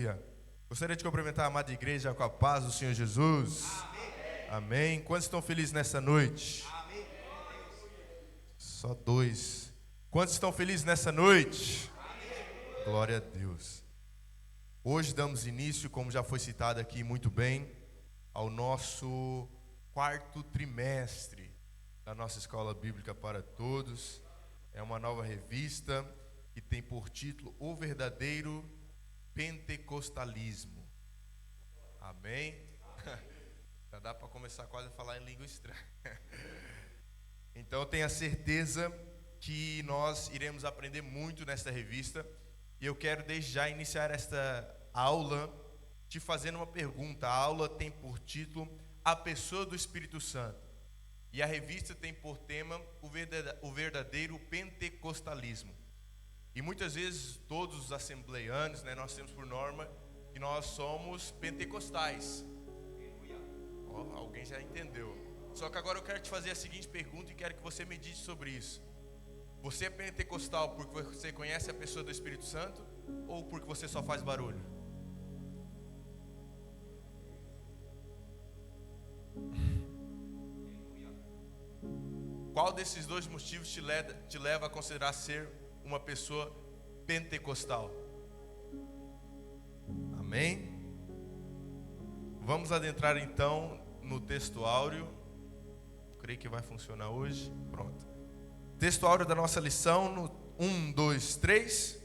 Aleluia. Gostaria de cumprimentar a amada igreja com a paz do Senhor Jesus. Amém. Amém. Quantos estão felizes nessa noite? Amém. Só 2. Quantos estão felizes nessa noite? Amém. Glória a Deus. Hoje damos início, como já foi citado aqui muito bem, ao nosso 4º trimestre da nossa Escola Bíblica para Todos. É uma nova revista que tem por título O Verdadeiro Pentecostalismo. Amém? Já dá para começar quase a falar em língua estranha. Então tenha certeza que nós iremos aprender muito nesta revista. E eu quero desde já iniciar esta aula te fazendo uma pergunta. A aula tem por título A Pessoa do Espírito Santo. E a revista tem por tema o verdadeiro pentecostalismo. E muitas vezes todos os assembleianos, nós temos por norma que nós somos pentecostais. Alguém já entendeu. Só que agora eu quero te fazer a seguinte pergunta e quero que você medite sobre isso. Você é pentecostal porque você conhece a pessoa do Espírito Santo ou porque você só faz barulho? Qual desses dois motivos te leva a considerar ser uma pessoa pentecostal? Amém? Vamos adentrar então no texto áureo. Creio que vai funcionar hoje. Pronto. Texto áureo da nossa lição no 1, 2, 3.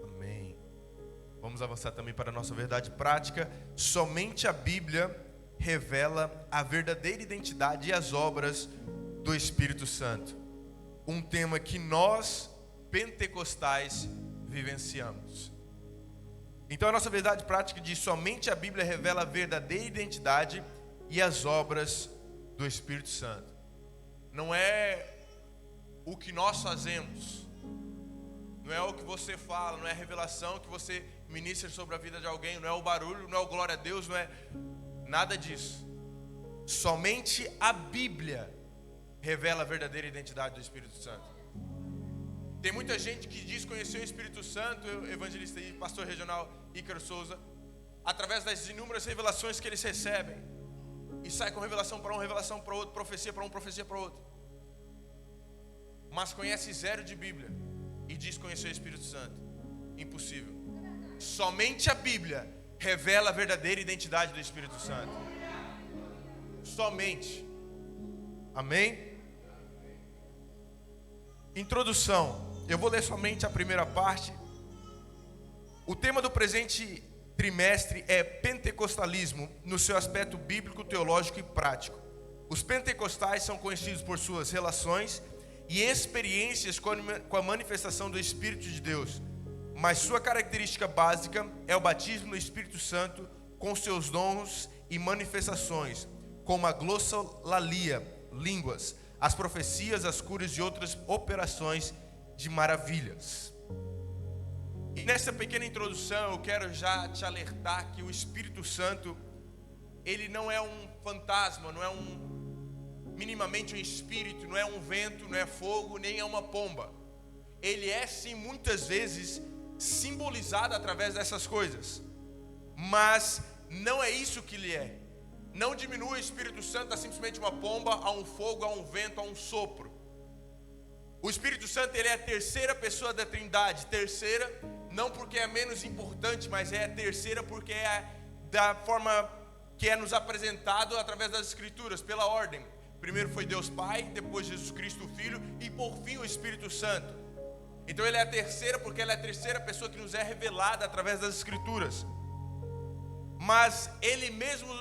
Amém. Vamos avançar também para a nossa verdade prática. Somente a Bíblia revela a verdadeira identidade e as obras do Espírito Santo. Um tema que nós, pentecostais, vivenciamos. Então a nossa verdade prática diz: somente a Bíblia revela a verdadeira identidade e as obras do Espírito Santo. Não é o que nós fazemos, não é o que você fala, não é a revelação que você ministra sobre a vida de alguém, não é o barulho, não é o glória a Deus, não é nada disso. Somente a Bíblia revela a verdadeira identidade do Espírito Santo. Tem muita gente que diz conhecer o Espírito Santo, evangelista e pastor regional Ícaro Souza, através das inúmeras revelações que eles recebem, e sai com revelação para um, revelação para outro, profecia para um, profecia para outro, mas conhece zero de Bíblia e diz conhecer o Espírito Santo. Impossível. Somente a Bíblia revela a verdadeira identidade do Espírito Santo. Somente. Amém? Introdução. Eu vou ler somente a primeira parte. O tema do presente trimestre é pentecostalismo no seu aspecto bíblico, teológico e prático. Os pentecostais são conhecidos por suas relações e experiências com a manifestação do Espírito de Deus, mas sua característica básica é o batismo no Espírito Santo com seus dons e manifestações, como a glossolalia, línguas, as profecias, as curas e outras operações de maravilhas. E nessa pequena introdução eu quero já te alertar que o Espírito Santo, ele não é um fantasma, não é minimamente um espírito, não é um vento, não é fogo, nem é uma pomba. Ele é sim muitas vezes simbolizado através dessas coisas, mas não é isso que ele é. Não diminui o Espírito Santo a simplesmente uma pomba, a um fogo, a um vento, a um sopro. O Espírito Santo, ele é a terceira pessoa da Trindade. Terceira, não porque é menos importante, mas é a terceira porque é da forma que é nos apresentado através das Escrituras, pela ordem. Primeiro foi Deus Pai, depois Jesus Cristo o Filho e por fim o Espírito Santo. Então ele é a terceira porque ela é a terceira pessoa que nos é revelada através das Escrituras. Mas ele mesmo,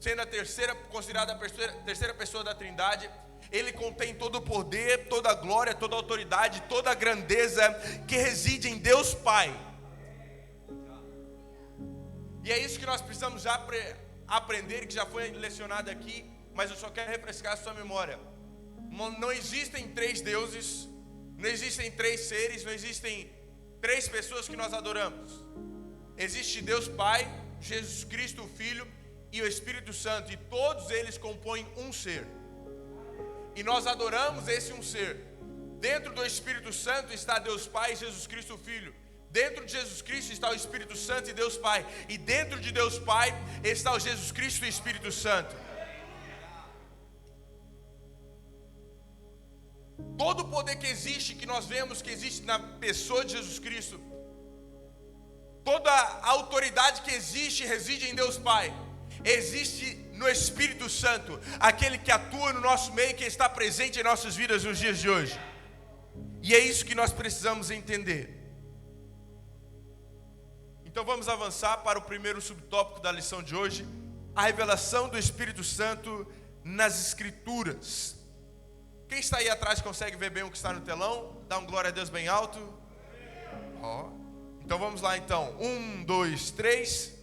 sendo a terceira, considerada a terceira pessoa da Trindade, ele contém todo o poder, toda a glória, toda a autoridade, toda a grandeza que reside em Deus Pai. E é isso que nós precisamos já aprender, que já foi lecionado aqui, mas eu só quero refrescar a sua memória. Não existem 3 deuses, não existem 3 seres, não existem 3 pessoas que nós adoramos. Existe Deus Pai, Jesus Cristo o Filho e o Espírito Santo, e todos eles compõem um ser. e nós adoramos esse um ser. Dentro do Espírito Santo está Deus Pai e Jesus Cristo Filho. Dentro de Jesus Cristo está o Espírito Santo e Deus Pai. E dentro de Deus Pai está o Jesus Cristo e o Espírito Santo. Todo o poder que existe, que nós vemos que existe na pessoa de Jesus Cristo, toda a autoridade que existe e reside em Deus Pai, existe no Espírito Santo, aquele que atua no nosso meio, que está presente em nossas vidas nos dias de hoje. E é isso que nós precisamos entender. Então vamos avançar para o primeiro subtópico da lição de hoje: a revelação do Espírito Santo nas Escrituras. Quem está aí atrás consegue ver bem o que está no telão? Dá um glória a Deus bem alto. Então vamos lá então. 1, 2, 3.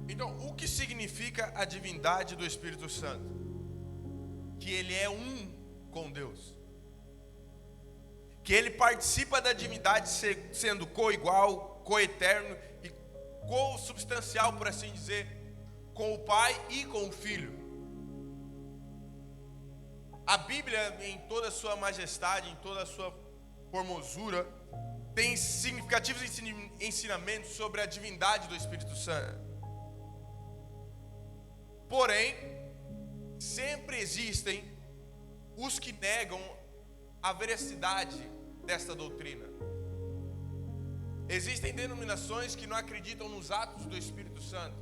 Então, o que significa a divindade do Espírito Santo? Que ele é um com Deus. Que ele participa da divindade sendo co-igual, co-eterno e co-substancial, por assim dizer, com o Pai e com o Filho. A Bíblia, em toda a sua majestade, em toda a sua formosura, tem significativos ensinamentos sobre a divindade do Espírito Santo. Porém, sempre existem os que negam a veracidade desta doutrina. Existem denominações que não acreditam nos atos do Espírito Santo.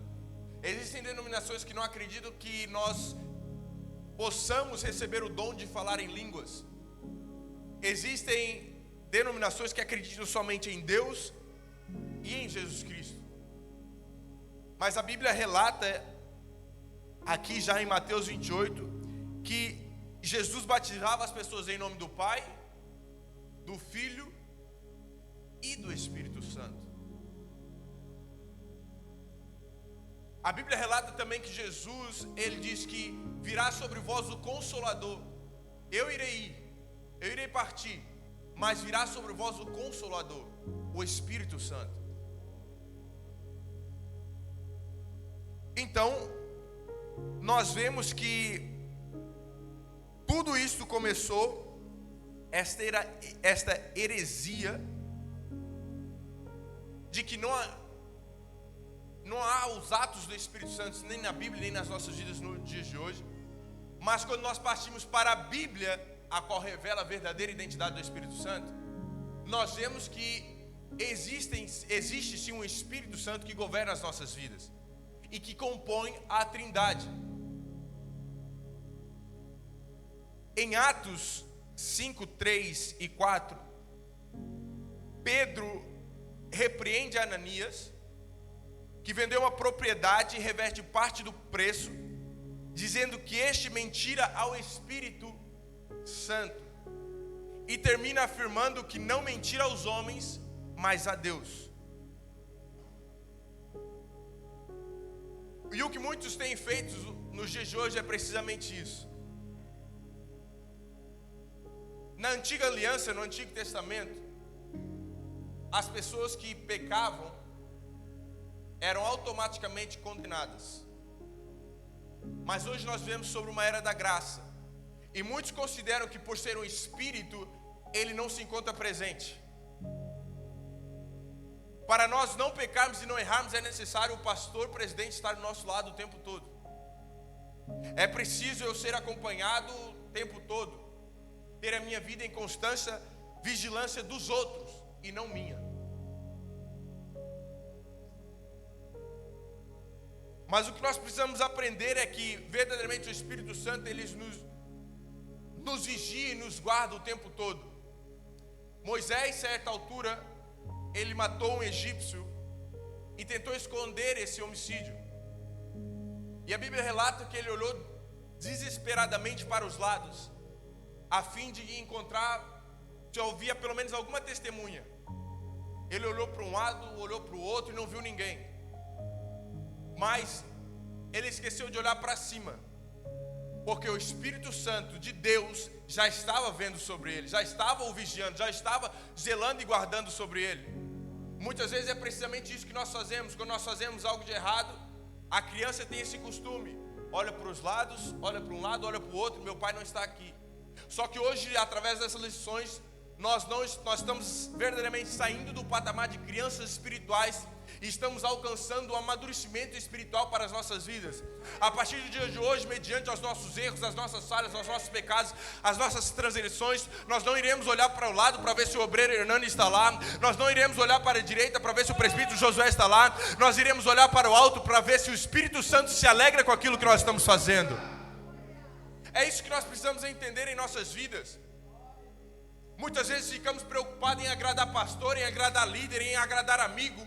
Existem denominações que não acreditam que nós possamos receber o dom de falar em línguas. Existem denominações que acreditam somente em Deus e em Jesus Cristo. Mas a Bíblia relata aqui já em Mateus 28, que Jesus batizava as pessoas em nome do Pai, do Filho e do Espírito Santo. A Bíblia relata também que Jesus, ele diz que virá sobre vós o Consolador. Eu irei partir, mas virá sobre vós o Consolador, o Espírito Santo. Então, nós vemos que tudo isso começou, esta heresia de que não há os atos do Espírito Santo nem na Bíblia, nem nas nossas vidas nos dias de hoje. Mas quando nós partimos para a Bíblia, a qual revela a verdadeira identidade do Espírito Santo, nós vemos que existe sim um Espírito Santo que governa as nossas vidas e que compõe a Trindade. Em Atos 5, 3 e 4, Pedro repreende Ananias, que vendeu uma propriedade e reverte parte do preço, dizendo que este mentira ao Espírito Santo, e termina afirmando que não mentira aos homens, mas a Deus. E o que muitos têm feito nos dias de hoje é precisamente isso. Na antiga aliança, no Antigo Testamento, as pessoas que pecavam eram automaticamente condenadas. Mas hoje nós vemos sobre uma era da graça. E muitos consideram que por ser um espírito, ele não se encontra presente. Para nós não pecarmos e não errarmos, é necessário o pastor, o presidente estar do nosso lado o tempo todo. É preciso eu ser acompanhado o tempo todo. Ter a minha vida em constância, vigilância dos outros e não minha. Mas o que nós precisamos aprender é que verdadeiramente o Espírito Santo ele nos vigia e nos guarda o tempo todo. Moisés, a certa altura, ele matou um egípcio e tentou esconder esse homicídio. E a Bíblia relata que ele olhou desesperadamente para os lados a fim de encontrar, se ouvia pelo menos alguma testemunha. Ele olhou para um lado, olhou para o outro e não viu ninguém. Mas ele esqueceu de olhar para cima, porque o Espírito Santo de Deus já estava vendo sobre ele, já estava o vigiando, já estava zelando e guardando sobre ele. Muitas vezes é precisamente isso que nós fazemos. Quando nós fazemos algo de errado, a criança tem esse costume: olha para os lados, olha para um lado, olha para o outro, meu pai não está aqui. Só que hoje, através dessas lições, nós estamos verdadeiramente saindo do patamar de crianças espirituais e estamos alcançando o amadurecimento espiritual para as nossas vidas. A partir do dia de hoje, mediante os nossos erros, as nossas falhas, os nossos pecados, as nossas transgressões, nós não iremos olhar para o lado para ver se o obreiro Hernani está lá, nós não iremos olhar para a direita para ver se o presbítero Josué está lá, nós iremos olhar para o alto para ver se o Espírito Santo se alegra com aquilo que nós estamos fazendo. É isso que nós precisamos entender em nossas vidas. Muitas vezes ficamos preocupados em agradar pastor, em agradar líder, em agradar amigo,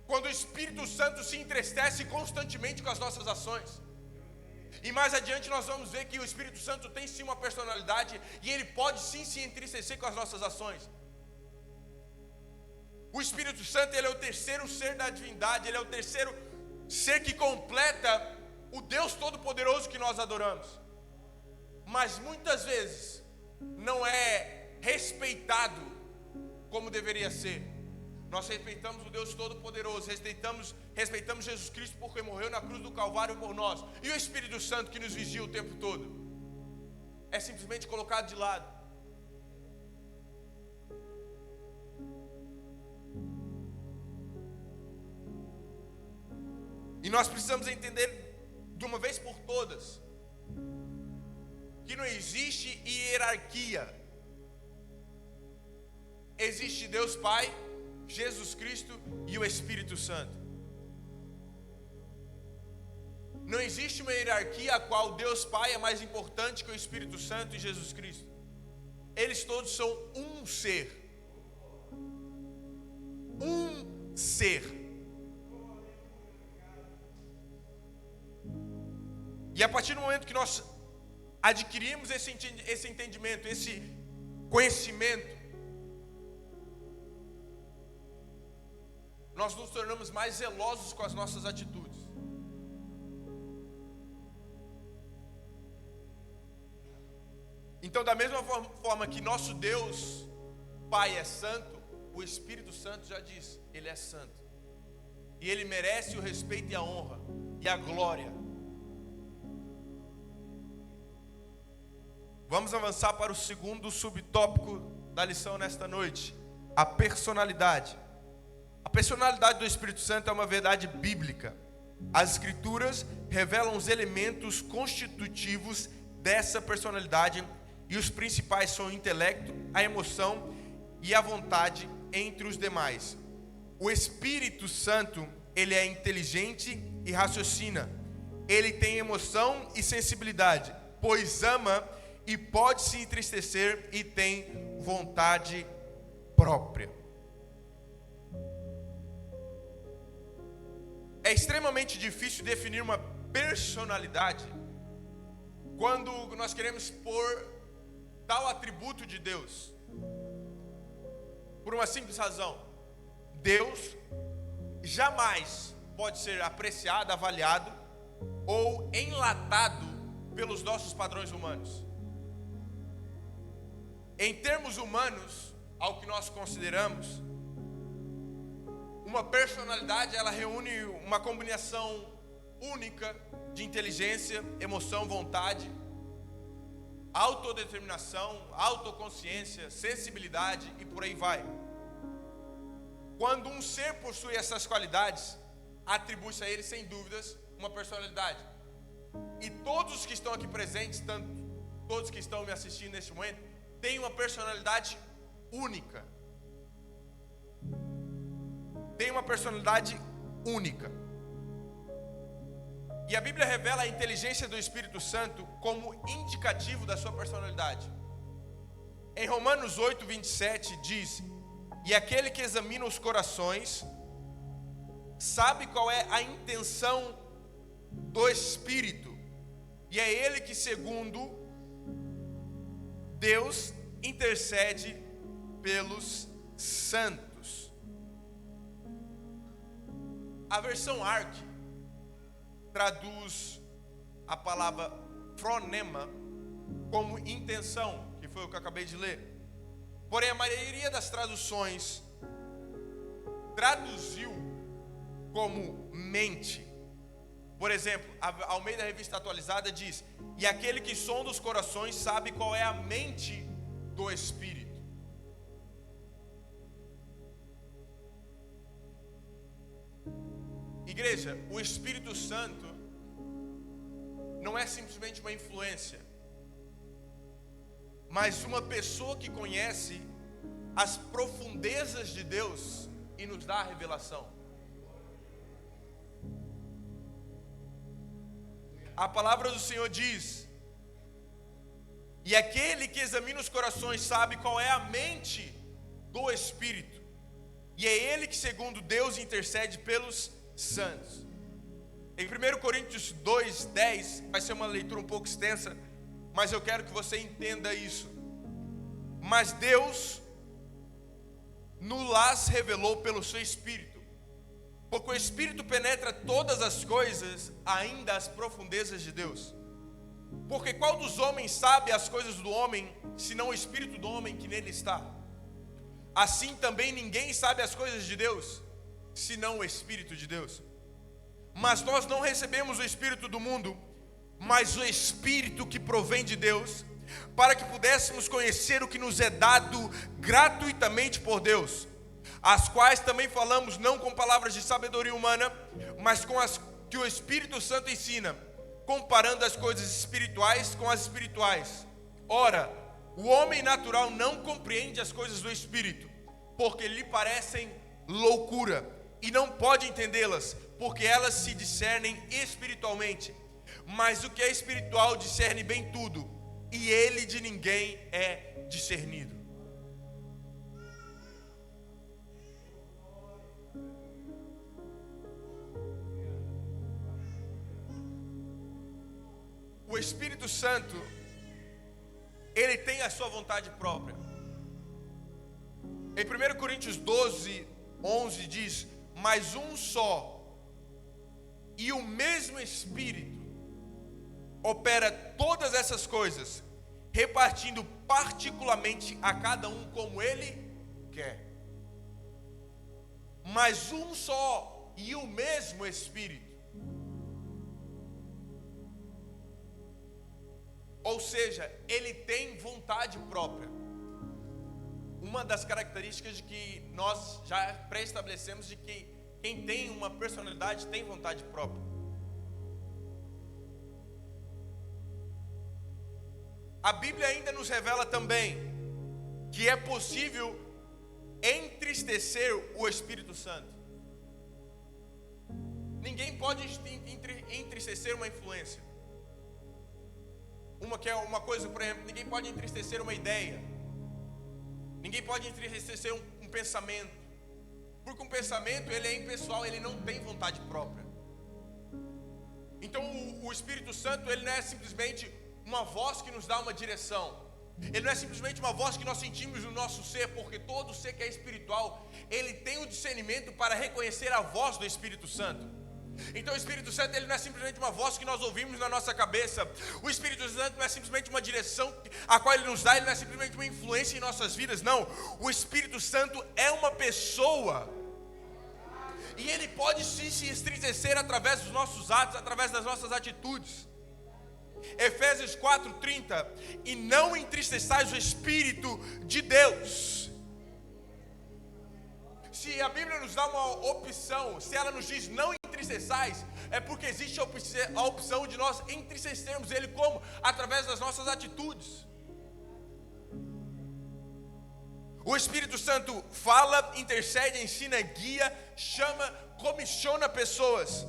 quando o Espírito Santo se entristece constantemente com as nossas ações. E mais adiante nós vamos ver que o Espírito Santo tem sim uma personalidade, e ele pode sim se entristecer com as nossas ações. O Espírito Santo, ele é o terceiro ser da divindade, ele é o terceiro ser que completa o Deus Todo-Poderoso que nós adoramos. Mas muitas vezes não é respeitado como deveria ser. Nós respeitamos o Deus Todo-Poderoso, respeitamos Jesus Cristo porque morreu na cruz do Calvário por nós. E o Espírito Santo que nos vigia o tempo todo é simplesmente colocado de lado. E nós precisamos entender de uma vez por todas que não existe hierarquia. Existe Deus Pai, Jesus Cristo e o Espírito Santo. Não existe uma hierarquia a qual Deus Pai é mais importante que o Espírito Santo e Jesus Cristo. Eles todos são um ser. Um ser. E a partir do momento que nós adquirimos esse entendimento, esse conhecimento, nós nos tornamos mais zelosos com as nossas atitudes. Então, da mesma forma que nosso Deus Pai é santo, o Espírito Santo já diz, ele é santo. E ele merece o respeito e a honra e a glória. Vamos avançar para o segundo subtópico da lição nesta noite: a personalidade. A personalidade do Espírito Santo é uma verdade bíblica. As Escrituras revelam os elementos constitutivos dessa personalidade, e os principais são o intelecto, a emoção e a vontade, entre os demais. O Espírito Santo, ele é inteligente e raciocina. Ele tem emoção e sensibilidade, pois ama e pode se entristecer e tem vontade própria. É extremamente difícil definir uma personalidade quando nós queremos pôr tal atributo de Deus. Por uma simples razão: Deus jamais pode ser apreciado, avaliado ou enlatado pelos nossos padrões humanos. Em termos humanos, ao que nós consideramos, uma personalidade, ela reúne uma combinação única de inteligência, emoção, vontade, autodeterminação, autoconsciência, sensibilidade e por aí vai. Quando um ser possui essas qualidades, atribui-se a ele, sem dúvidas, uma personalidade. E todos os que estão aqui presentes, tanto todos que estão me assistindo neste momento, têm uma personalidade única. Tem uma personalidade única. E a Bíblia revela a inteligência do Espírito Santo como indicativo da sua personalidade. Em Romanos 8, 27 diz: e aquele que examina os corações sabe qual é a intenção do Espírito, e é ele que, segundo Deus intercede pelos santos. A versão ARC traduz a palavra phronema como intenção, que foi o que eu acabei de ler. Porém, a maioria das traduções traduziu como mente. Por exemplo, a Almeida Revista Atualizada diz: e aquele que sonda os corações sabe qual é a mente do Espírito. Igreja, o Espírito Santo não é simplesmente uma influência, mas uma pessoa que conhece as profundezas de Deus e nos dá a revelação. A palavra do Senhor diz: e aquele que examina os corações sabe qual é a mente do Espírito, e é Ele que, segundo Deus, intercede pelos santos. Em 1 Coríntios 2:10, vai ser uma leitura um pouco extensa, mas eu quero que você entenda isso. Mas Deus nos las revelou pelo seu Espírito, porque o Espírito penetra todas as coisas, ainda as profundezas de Deus. Porque qual dos homens sabe as coisas do homem, senão o Espírito do homem que nele está? Assim também ninguém sabe as coisas de Deus, senão o Espírito de Deus. Mas nós não recebemos o Espírito do mundo, mas o Espírito que provém de Deus, para que pudéssemos conhecer o que nos é dado gratuitamente por Deus, as quais também falamos não com palavras de sabedoria humana, mas com as que o Espírito Santo ensina, comparando as coisas espirituais com as espirituais. Ora, o homem natural não compreende as coisas do Espírito, porque lhe parecem loucura, e não pode entendê-las, porque elas se discernem espiritualmente. Mas o que é espiritual discerne bem tudo, e ele de ninguém é discernido. O Espírito Santo, ele tem a sua vontade própria. Em 1 Coríntios 12:11 diz: mas um só e o mesmo Espírito opera todas essas coisas, repartindo particularmente a cada um como ele quer. Mas um só e o mesmo Espírito. Ou seja, ele tem vontade própria. Uma das características de que nós já pré-estabelecemos de que quem tem uma personalidade tem vontade própria. A Bíblia ainda nos revela também que é possível entristecer o Espírito Santo. Ninguém pode entristecer uma influência. Uma coisa, por exemplo, ninguém pode entristecer uma ideia. Ninguém pode entristecer um pensamento. Porque um pensamento, ele é impessoal, ele não tem vontade própria. Então o Espírito Santo, ele não é simplesmente uma voz que nos dá uma direção. Ele não é simplesmente uma voz que nós sentimos no nosso ser, porque todo ser que é espiritual, ele tem o discernimento para reconhecer a voz do Espírito Santo. Então o Espírito Santo, ele não é simplesmente uma voz que nós ouvimos na nossa cabeça. O Espírito Santo não é simplesmente uma direção a qual ele nos dá, ele não é simplesmente uma influência em nossas vidas, não. O Espírito Santo é uma pessoa, e ele pode se entristecer através dos nossos atos, através das nossas atitudes. Efésios 4:30: e não entristeçais o Espírito de Deus. Se a Bíblia nos dá uma opção, se ela nos diz não entristeçais, é porque existe a opção de nós entristecermos Ele. Como? Através das nossas atitudes. O Espírito Santo fala, intercede, ensina, guia, chama, comissiona pessoas.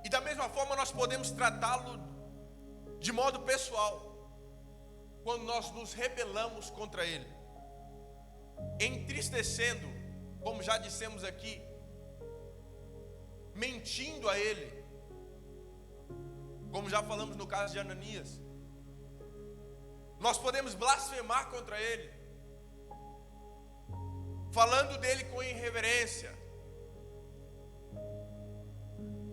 E da mesma forma nós podemos tratá-lo de modo pessoal, quando nós nos rebelamos contra Ele, entristecendo, como já dissemos aqui, mentindo a Ele, como já falamos no caso de Ananias. Nós podemos blasfemar contra ele, falando dele com irreverência.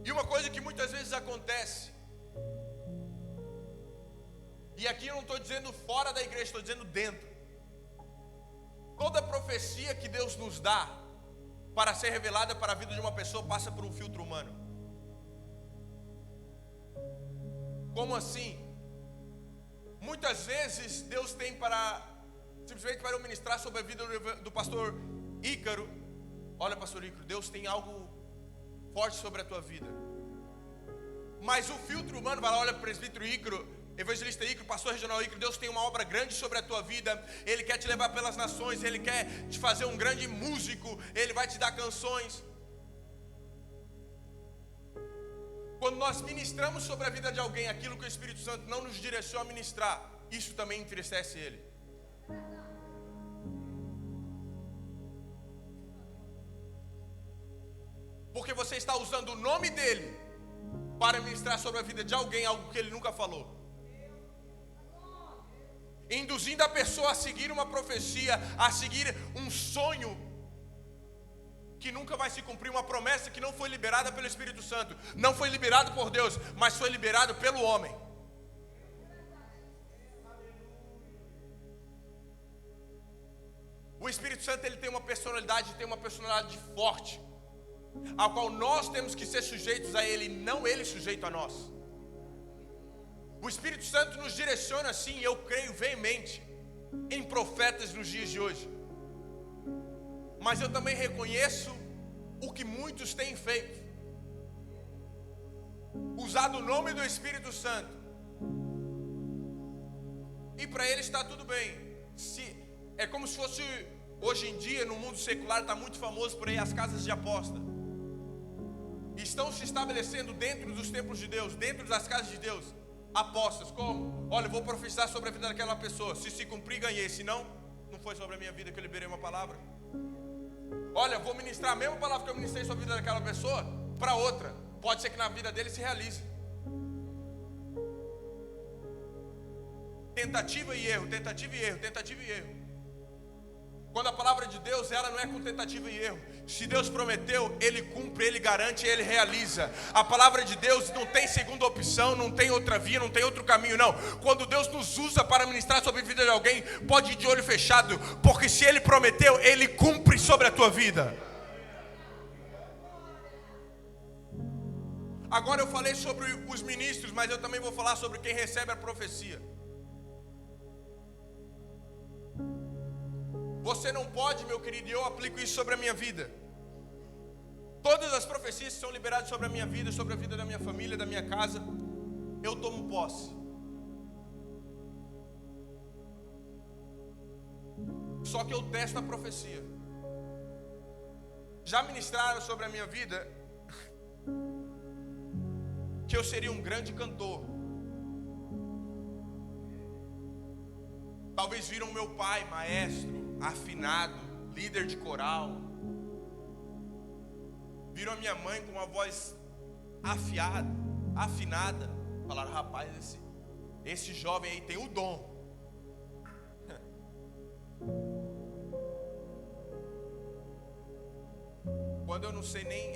E uma coisa que muitas vezes acontece, e aqui eu não estou dizendo fora da igreja, estou dizendo dentro. Toda profecia que Deus nos dá para ser revelada para a vida de uma pessoa passa por um filtro humano. Como assim? Muitas vezes Deus tem simplesmente para eu ministrar sobre a vida do pastor Ícaro. Olha, pastor Ícaro, Deus tem algo forte sobre a tua vida. Mas o filtro humano vai lá, olha, presbítero Ícaro, evangelista Ícaro, pastor regional Ícaro, Deus tem uma obra grande sobre a tua vida. Ele quer te levar pelas nações, Ele quer te fazer um grande músico, Ele vai te dar canções. Quando nós ministramos sobre a vida de alguém aquilo que o Espírito Santo não nos direciona a ministrar, isso também entristece Ele. Porque você está usando o nome dEle para ministrar sobre a vida de alguém algo que Ele nunca falou, induzindo a pessoa a seguir uma profecia, a seguir um sonho que nunca vai se cumprir, uma promessa que não foi liberada pelo Espírito Santo, não foi liberado por Deus, mas foi liberado pelo homem. O Espírito Santo, ele tem uma personalidade forte, a qual nós temos que ser sujeitos a Ele, não Ele sujeito a nós. O Espírito Santo nos direciona assim, eu creio veemente em profetas nos dias de hoje. Mas eu também reconheço o que muitos têm feito, usado o nome do Espírito Santo, e para eles está tudo bem. É como se fosse, hoje em dia no mundo secular está muito famoso por aí as casas de aposta. Estão se estabelecendo dentro dos templos de Deus, dentro das casas de Deus, apostas como, olha, eu vou profetizar sobre a vida daquela pessoa, se cumprir ganhei, se não foi sobre a minha vida que eu liberei uma palavra. Olha, eu vou ministrar a mesma palavra que eu ministrei sobre a vida daquela pessoa para outra, pode ser que na vida dele se realize. Tentativa e erro, tentativa e erro, tentativa e erro. Quando a palavra de Deus, ela não é com tentativa e erro. Se Deus prometeu, Ele cumpre, Ele garante, Ele realiza. A palavra de Deus não tem segunda opção, não tem outra via, não tem outro caminho, não. Quando Deus nos usa para ministrar sobre a vida de alguém, pode ir de olho fechado, porque se Ele prometeu, Ele cumpre sobre a tua vida. Agora eu falei sobre os ministros, mas eu também vou falar sobre quem recebe a profecia. Você não pode, meu querido, e eu aplico isso sobre a minha vida. Todas as profecias que são liberadas sobre a minha vida, sobre a vida da minha família, da minha casa, eu tomo posse. Só que eu testo a profecia. Já ministraram sobre a minha vida que eu seria um grande cantor. Talvez viram meu pai, maestro, afinado, líder de coral. Viram a minha mãe com uma voz afinada. Falaram, rapaz, esse jovem aí tem o dom. Quando eu não sei nem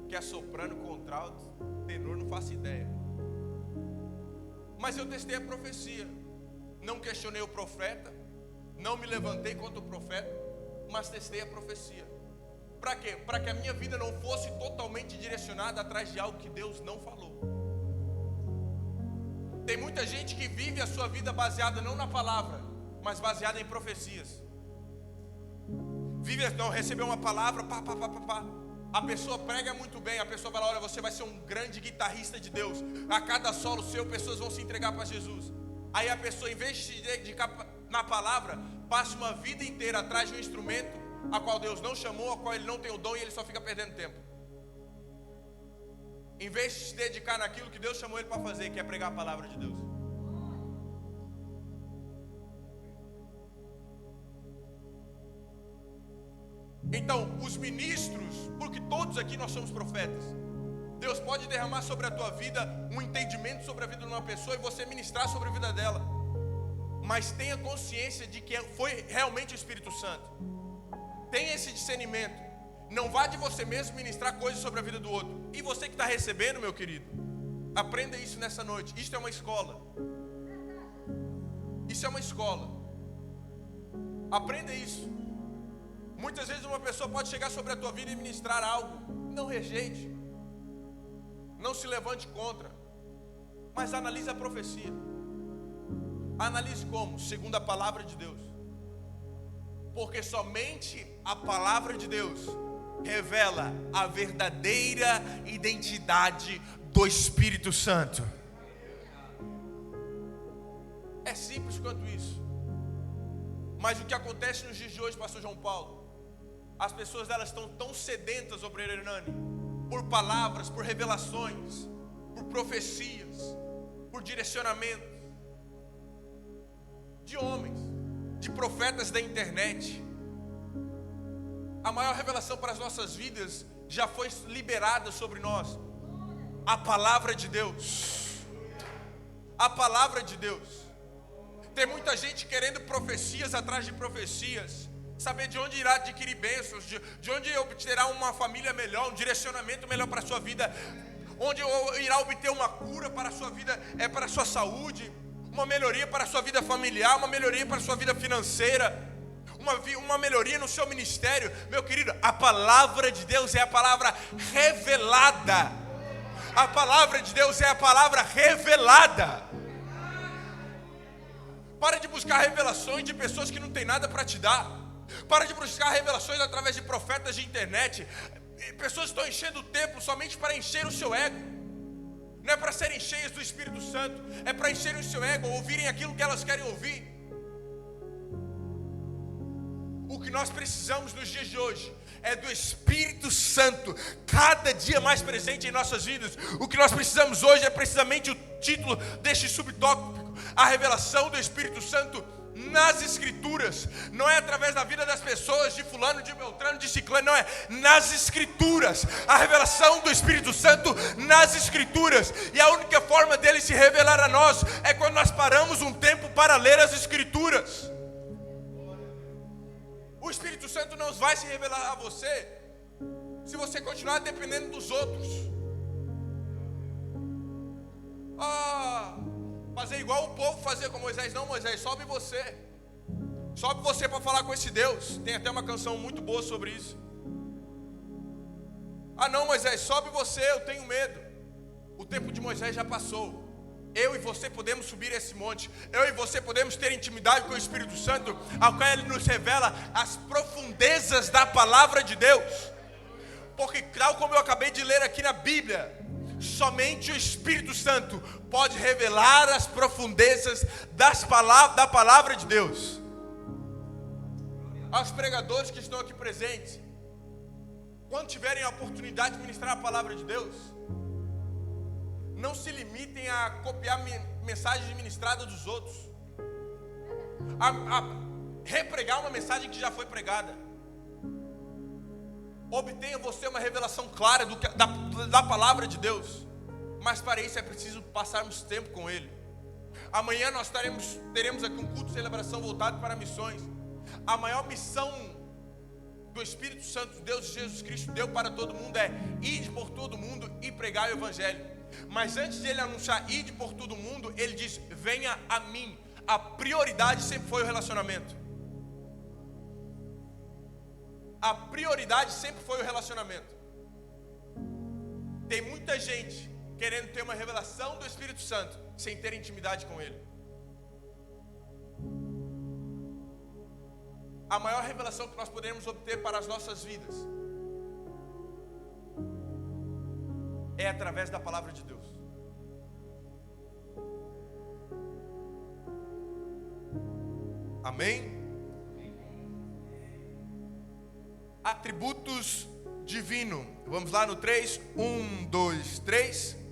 que é soprano, contralto, tenor, não faço ideia. Mas eu testei a profecia. Não questionei o profeta, não me levantei contra o profeta, mas testei a profecia. Para quê? Para que a minha vida não fosse totalmente direcionada atrás de algo que Deus não falou. Tem muita gente que vive a sua vida baseada não na palavra, mas baseada em profecias. Vive, não, recebeu uma palavra, A pessoa prega muito bem, a pessoa fala, olha, você vai ser um grande guitarrista de Deus. A cada solo seu, pessoas vão se entregar para Jesus. Aí a pessoa, em vez de se dedicar na palavra, passa uma vida inteira atrás de um instrumento a qual Deus não chamou, a qual ele não tem o dom, e ele só fica perdendo tempo. Em vez de se dedicar naquilo que Deus chamou ele para fazer, que é pregar a palavra de Deus. Então, os ministros, porque todos aqui nós somos profetas, Deus pode derramar sobre a tua vida um entendimento sobre a vida de uma pessoa e você ministrar sobre a vida dela. Mas tenha consciência de que foi realmente o Espírito Santo. Tenha esse discernimento. Não vá de você mesmo ministrar coisas sobre a vida do outro. E você que está recebendo, meu querido, aprenda isso nessa noite. Isto é uma escola. Isso é uma escola. Aprenda isso. Muitas vezes uma pessoa pode chegar sobre a tua vida e ministrar algo. Não rejeite. Não se levante contra. Mas analise a profecia. Analise como? Segundo a palavra de Deus. Porque somente a palavra de Deus revela a verdadeira identidade do Espírito Santo. É simples quanto isso. Mas o que acontece nos dias de hoje, pastor João Paulo? As pessoas elas estão tão sedentas, obreiro Hernani, por palavras, por revelações, por profecias, por direcionamento de homens, de profetas da internet. A maior revelação para as nossas vidas já foi liberada sobre nós. A palavra de Deus. A palavra de Deus. Tem muita gente querendo profecias atrás de profecias, saber de onde irá adquirir bênçãos, de onde obterá uma família melhor, um direcionamento melhor para a sua vida, onde irá obter uma cura para a sua vida, para a sua saúde, uma melhoria para a sua vida familiar, uma melhoria para a sua vida financeira, uma melhoria no seu ministério. Meu querido, a palavra de Deus é a palavra revelada. A palavra de Deus é a palavra revelada. Para de buscar revelações de pessoas que não tem nada para te dar. Para de buscar revelações através de profetas de internet. Pessoas estão enchendo o tempo somente para encher o seu ego. Não é para serem cheias do Espírito Santo, é para encherem o seu ego, ouvirem aquilo que elas querem ouvir. O que nós precisamos nos dias de hoje é do Espírito Santo, cada dia mais presente em nossas vidas. O que nós precisamos hoje é precisamente o título deste subtópico: a revelação do Espírito Santo nas Escrituras. Não é através da vida das pessoas, de fulano, de beltrano, de ciclano, não é. Nas Escrituras. A revelação do Espírito Santo nas Escrituras. E a única forma dele se revelar a nós é quando nós paramos um tempo para ler as Escrituras. O Espírito Santo não vai se revelar a você se você continuar dependendo dos outros. Fazer igual o povo fazia com Moisés. Não, Moisés, sobe você. Sobe você para falar com esse Deus. Tem até uma canção muito boa sobre isso. Não, Moisés, sobe você, eu tenho medo. O tempo de Moisés já passou. Eu e você podemos subir esse monte. Eu e você podemos ter intimidade com o Espírito Santo, ao qual ele nos revela as profundezas da palavra de Deus. Porque, tal como eu acabei de ler aqui na Bíblia, somente o Espírito Santo pode revelar as profundezas da palavra de Deus. Aos pregadores que estão aqui presentes, quando tiverem a oportunidade de ministrar a palavra de Deus, não se limitem a copiar mensagens ministradas dos outros, a repregar uma mensagem que já foi pregada. Obtenha você uma revelação clara da palavra de Deus. Mas para isso é preciso passarmos tempo com Ele. Amanhã nós teremos aqui um culto de celebração voltado para missões. A maior missão do Espírito Santo, Deus Jesus Cristo, deu para todo mundo é: ide por todo mundo e pregar o Evangelho. Mas antes de Ele anunciar ide por todo mundo, Ele diz: venha a mim. A prioridade sempre foi o relacionamento. A prioridade sempre foi o relacionamento. Tem muita gente querendo ter uma revelação do Espírito Santo sem ter intimidade com Ele. A maior revelação que nós podemos obter para as nossas vidas é através da palavra de Deus. Amém? Atributos divinos. Vamos lá no 3. 1, 2, 3.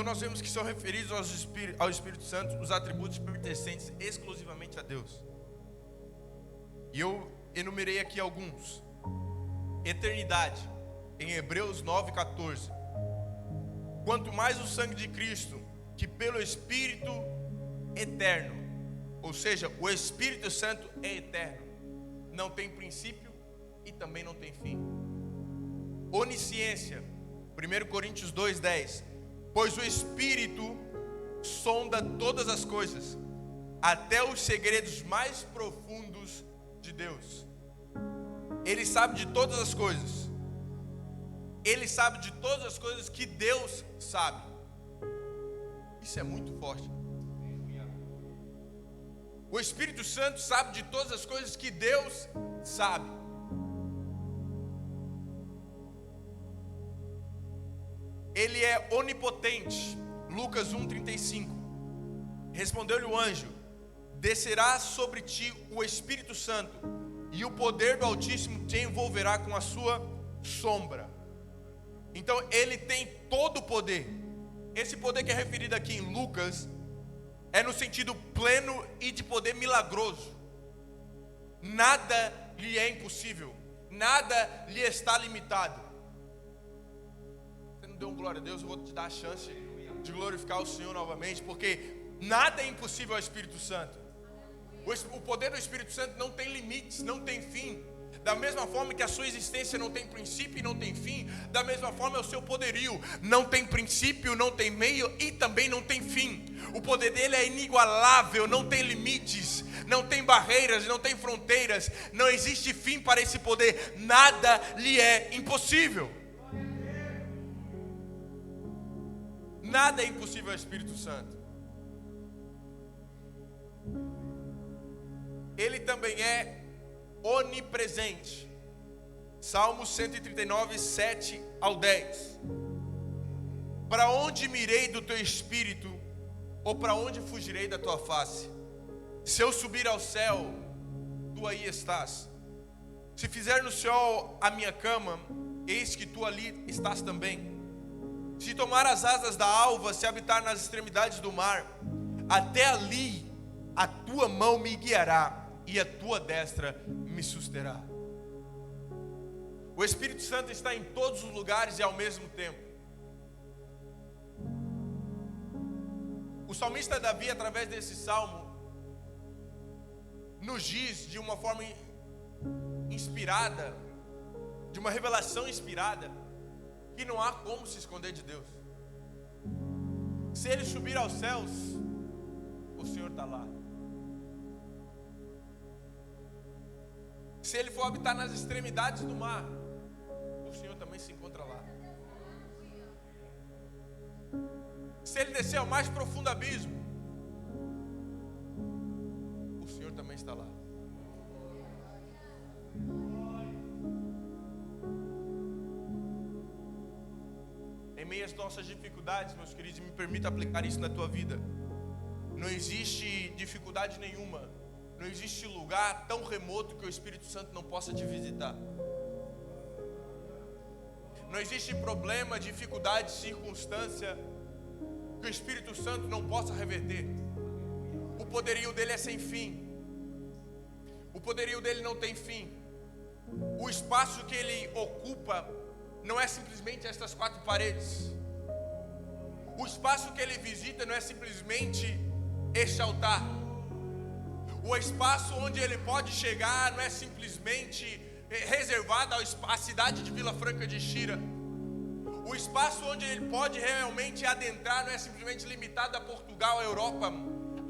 Então nós vemos que são referidos ao Espírito Santo os atributos pertencentes exclusivamente a Deus. E eu enumerei aqui alguns. Eternidade, em Hebreus 9,14. Quanto mais o sangue de Cristo, que pelo Espírito eterno, ou seja, o Espírito Santo é eterno, não tem princípio e também não tem fim. Onisciência, 1 Coríntios 2,10. Pois o Espírito sonda todas as coisas, até os segredos mais profundos de Deus. Ele sabe de todas as coisas. Ele sabe de todas as coisas que Deus sabe. Isso é muito forte. O Espírito Santo sabe de todas as coisas que Deus sabe. Ele é onipotente. Lucas 1,35. Respondeu-lhe o anjo: descerá sobre ti o Espírito Santo, e o poder do Altíssimo te envolverá com a sua sombra. Então ele tem todo o poder. Esse poder que é referido aqui em Lucas é no sentido pleno e de poder milagroso. Nada lhe é impossível, nada lhe está limitado. Você não deu um glória a Deus? Eu vou te dar a chance de glorificar o Senhor novamente, porque nada é impossível ao Espírito Santo. O poder do Espírito Santo não tem limites, não tem fim. Da mesma forma que a sua existência não tem princípio e não tem fim, da mesma forma é o seu poderio. Não tem princípio, não tem meio e também não tem fim. O poder dele é inigualável, não tem limites, não tem barreiras, não tem fronteiras. Não existe fim para esse poder. Nada lhe é impossível. Nada é impossível ao Espírito Santo. Ele também é onipresente. Salmos 139, 7 ao 10. Para onde mirei do teu espírito, ou para onde fugirei da tua face? Se eu subir ao céu, tu aí estás. Se fizer no céu a minha cama, eis que tu ali estás também. Se tomar as asas da alva, se habitar nas extremidades do mar, até ali a tua mão me guiará, e a tua destra me susterá. O Espírito Santo está em todos os lugares e ao mesmo tempo. O salmista Davi, através desse salmo, nos diz de uma forma inspirada, de uma revelação inspirada, que não há como se esconder de Deus. Se ele subir aos céus, o Senhor está lá. Se ele for habitar nas extremidades do mar, o Senhor também se encontra lá. Se ele descer ao mais profundo abismo, o Senhor também está lá. Em meio às nossas dificuldades, meus queridos, me permita aplicar isso na tua vida. Não existe dificuldade nenhuma, não existe lugar tão remoto que o Espírito Santo não possa te visitar. Não existe problema, dificuldade, circunstância que o Espírito Santo não possa reverter. O poderio dele é sem fim. O poderio dele não tem fim. O espaço que ele ocupa não é simplesmente estas quatro paredes. O espaço que ele visita não é simplesmente este altar. O espaço onde ele pode chegar não é simplesmente reservado à cidade de Vila Franca de Xira. O espaço onde ele pode realmente adentrar não é simplesmente limitado a Portugal, a Europa.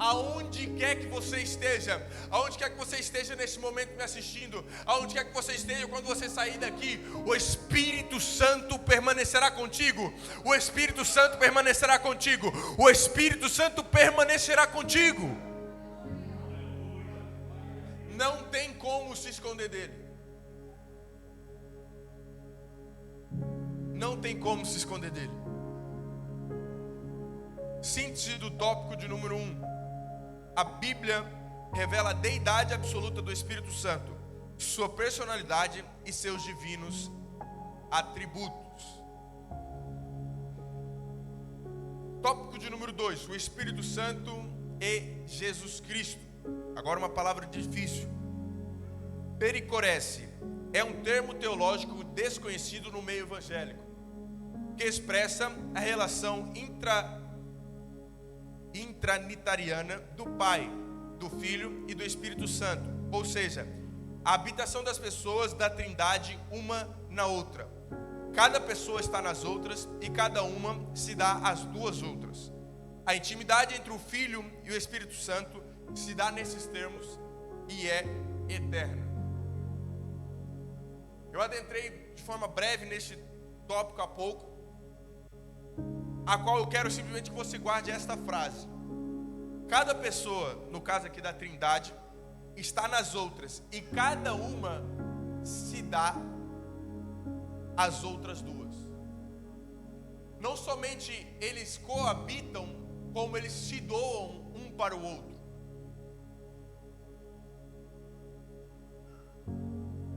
Aonde quer que você esteja, aonde quer que você esteja nesse momento me assistindo, aonde quer que você esteja quando você sair daqui, o Espírito Santo permanecerá contigo. O Espírito Santo permanecerá contigo. O Espírito Santo permanecerá contigo. Não tem como se esconder dele. Não tem como se esconder dele. Síntese do tópico de número 1. A Bíblia revela a deidade absoluta do Espírito Santo, sua personalidade e seus divinos atributos. Tópico de número 2, o Espírito Santo e Jesus Cristo. Agora uma palavra difícil. Pericorese é um termo teológico desconhecido no meio evangélico, que expressa a relação intranitariana do Pai, do Filho e do Espírito Santo, ou seja, a habitação das pessoas da Trindade uma na outra. Cada pessoa está nas outras e cada uma se dá às duas outras. A intimidade entre o Filho e o Espírito Santo se dá nesses termos e é eterna. Eu adentrei de forma breve neste tópico há pouco, a qual eu quero simplesmente que você guarde esta frase. Cada pessoa, no caso aqui da Trindade, está nas outras e cada uma se dá às outras duas. Não somente eles coabitam, como eles se doam um para o outro.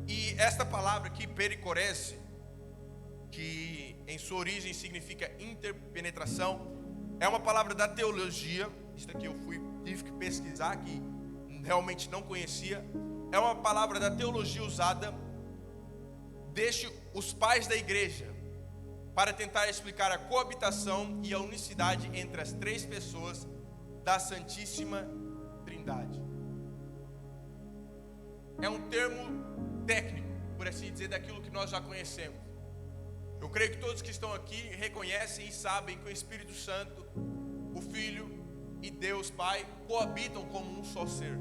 E esta palavra aqui, pericorese, que em sua origem significa interpenetração, é uma palavra da teologia. Isso aqui eu tive que pesquisar, que realmente não conhecia. É uma palavra da teologia usada desde os pais da igreja para tentar explicar a coabitação e a unicidade entre as três pessoas da Santíssima Trindade. É um termo técnico, por assim dizer, daquilo que nós já conhecemos. Eu creio que todos que estão aqui reconhecem e sabem que o Espírito Santo, o Filho e Deus Pai coabitam como um só ser.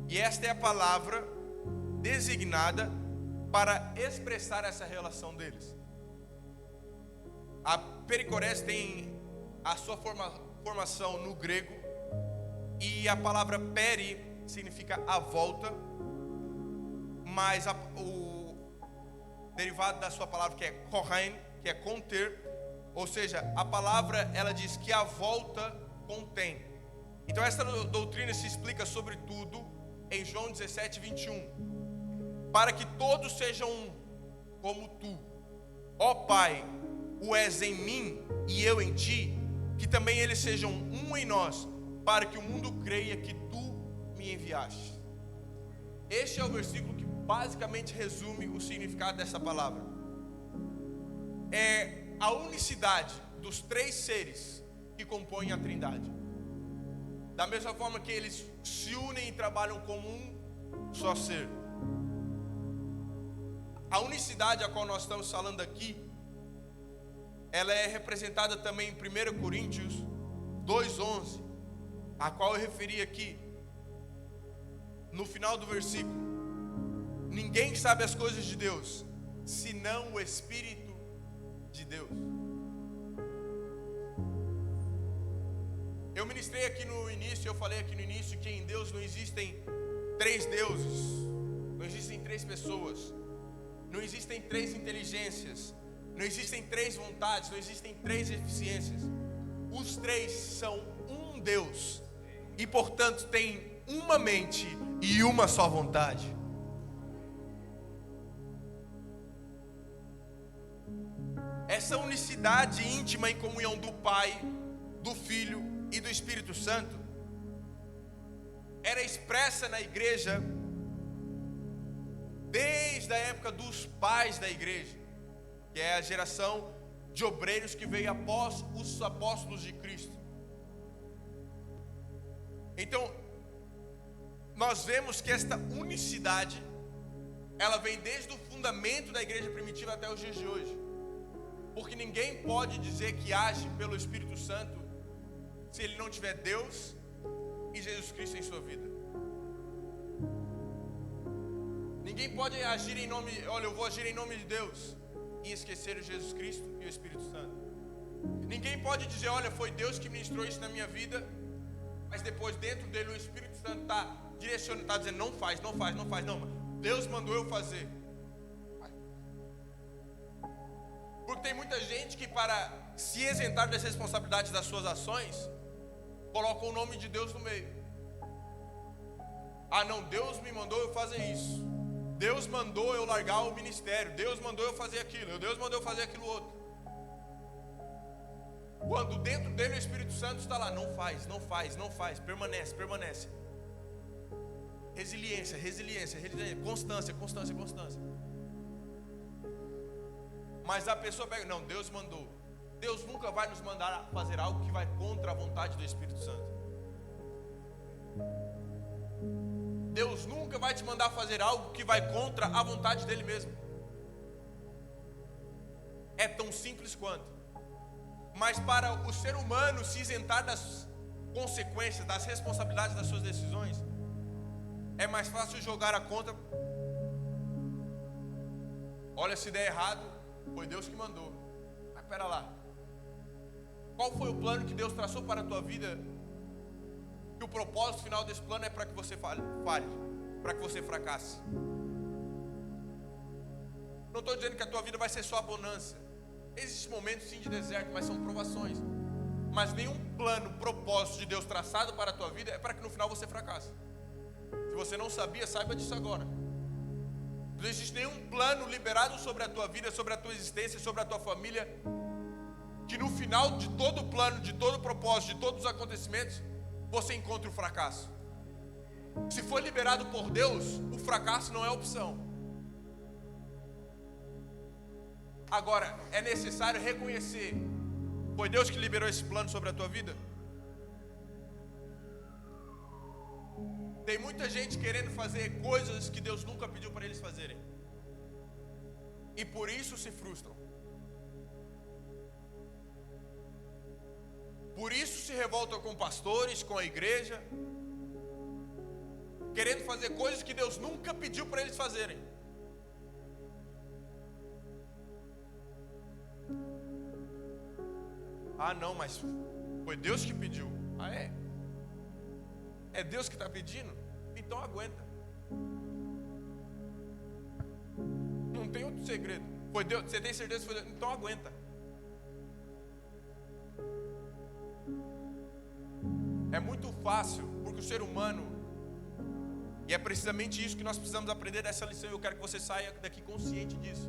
E esta é a palavra designada para expressar essa relação deles. A pericorese tem a sua formação no grego, e a palavra peri significa a volta, mas o derivado da sua palavra, que é kohen, que é conter, ou seja, a palavra ela diz que a volta contém. Então esta doutrina se explica sobretudo em João 17, 21. Para que todos sejam um, como tu, ó Pai, o és em mim e eu em ti, que também eles sejam um em nós, para que o mundo creia que tu me enviaste. Este é o versículo que basicamente resume o significado dessa palavra. É a unicidade dos três seres que compõem a Trindade. Da mesma forma que eles se unem e trabalham como um só ser. A unicidade a qual nós estamos falando aqui, ela é representada também em 1 Coríntios 2:11, a qual eu referi aqui no final do versículo. Ninguém sabe as coisas de Deus, senão o Espírito de Deus. Eu ministrei aqui no início, eu falei aqui no início que em Deus não existem três deuses, não existem três pessoas, não existem três inteligências, não existem três vontades, não existem três eficiências. Os três são um Deus e, portanto, têm uma mente e uma só vontade. Essa unicidade íntima em comunhão do Pai, do Filho e do Espírito Santo era expressa na igreja desde a época dos pais da igreja, que é a geração de obreiros que veio após os apóstolos de Cristo. Então, nós vemos que esta unicidade, ela vem desde o fundamento da igreja primitiva até os dias de hoje. Porque ninguém pode dizer que age pelo Espírito Santo se ele não tiver Deus e Jesus Cristo em sua vida. Ninguém pode agir em nome, olha, eu vou agir em nome de Deus, e esquecer o Jesus Cristo e o Espírito Santo. Ninguém pode dizer, olha, foi Deus que ministrou isso na minha vida, mas depois dentro dele o Espírito Santo está direcionando, está dizendo, não faz, não. Deus mandou eu fazer. Porque tem muita gente que, para se isentar das responsabilidades das suas ações, coloca o nome de Deus no meio. Ah não, Deus me mandou eu fazer isso, Deus mandou eu largar o ministério, Deus mandou eu fazer aquilo, Deus mandou eu fazer aquilo outro. Quando dentro dele o Espírito Santo está lá, não faz, não faz, não faz, permanece, permanece. Resiliência, resiliência, resiliência, constância, constância, constância. Mas a pessoa pega, não, Deus mandou. Deus nunca vai nos mandar fazer algo que vai contra a vontade do Espírito Santo. Deus nunca vai te mandar fazer algo que vai contra a vontade dele mesmo. É tão simples quanto. Mas para o ser humano se isentar das consequências, das responsabilidades das suas decisões, é mais fácil jogar a conta. Olha, se der errado, foi Deus que mandou. Mas pera lá, qual foi o plano que Deus traçou para a tua vida? Que o propósito final desse plano é para que você falhe, para que você fracasse. Não estou dizendo que a tua vida vai ser só bonança. Existem momentos sim de deserto, mas são provações. Mas nenhum plano, propósito de Deus traçado para a tua vida é para que no final você fracasse. Se você não sabia, saiba disso agora. Não existe nenhum plano liberado sobre a tua vida, sobre a tua existência, sobre a tua família, que no final de todo o plano, de todo o propósito, de todos os acontecimentos, você encontre o fracasso. Se for liberado por Deus, o fracasso não é opção. Agora, é necessário reconhecer, foi Deus que liberou esse plano sobre a tua vida? Tem muita gente querendo fazer coisas que Deus nunca pediu para eles fazerem, e por isso se frustram. Por isso se revoltam com pastores, com a igreja, querendo fazer coisas que Deus nunca pediu para eles fazerem. Ah não, mas foi Deus que pediu. Ah é? É Deus que está pedindo? Então aguenta. Não tem outro segredo. Foi Deus, você tem certeza que foi Deus? Então aguenta. É muito fácil, porque o ser humano, e é precisamente isso que nós precisamos aprender dessa lição, e eu quero que você saia daqui consciente disso.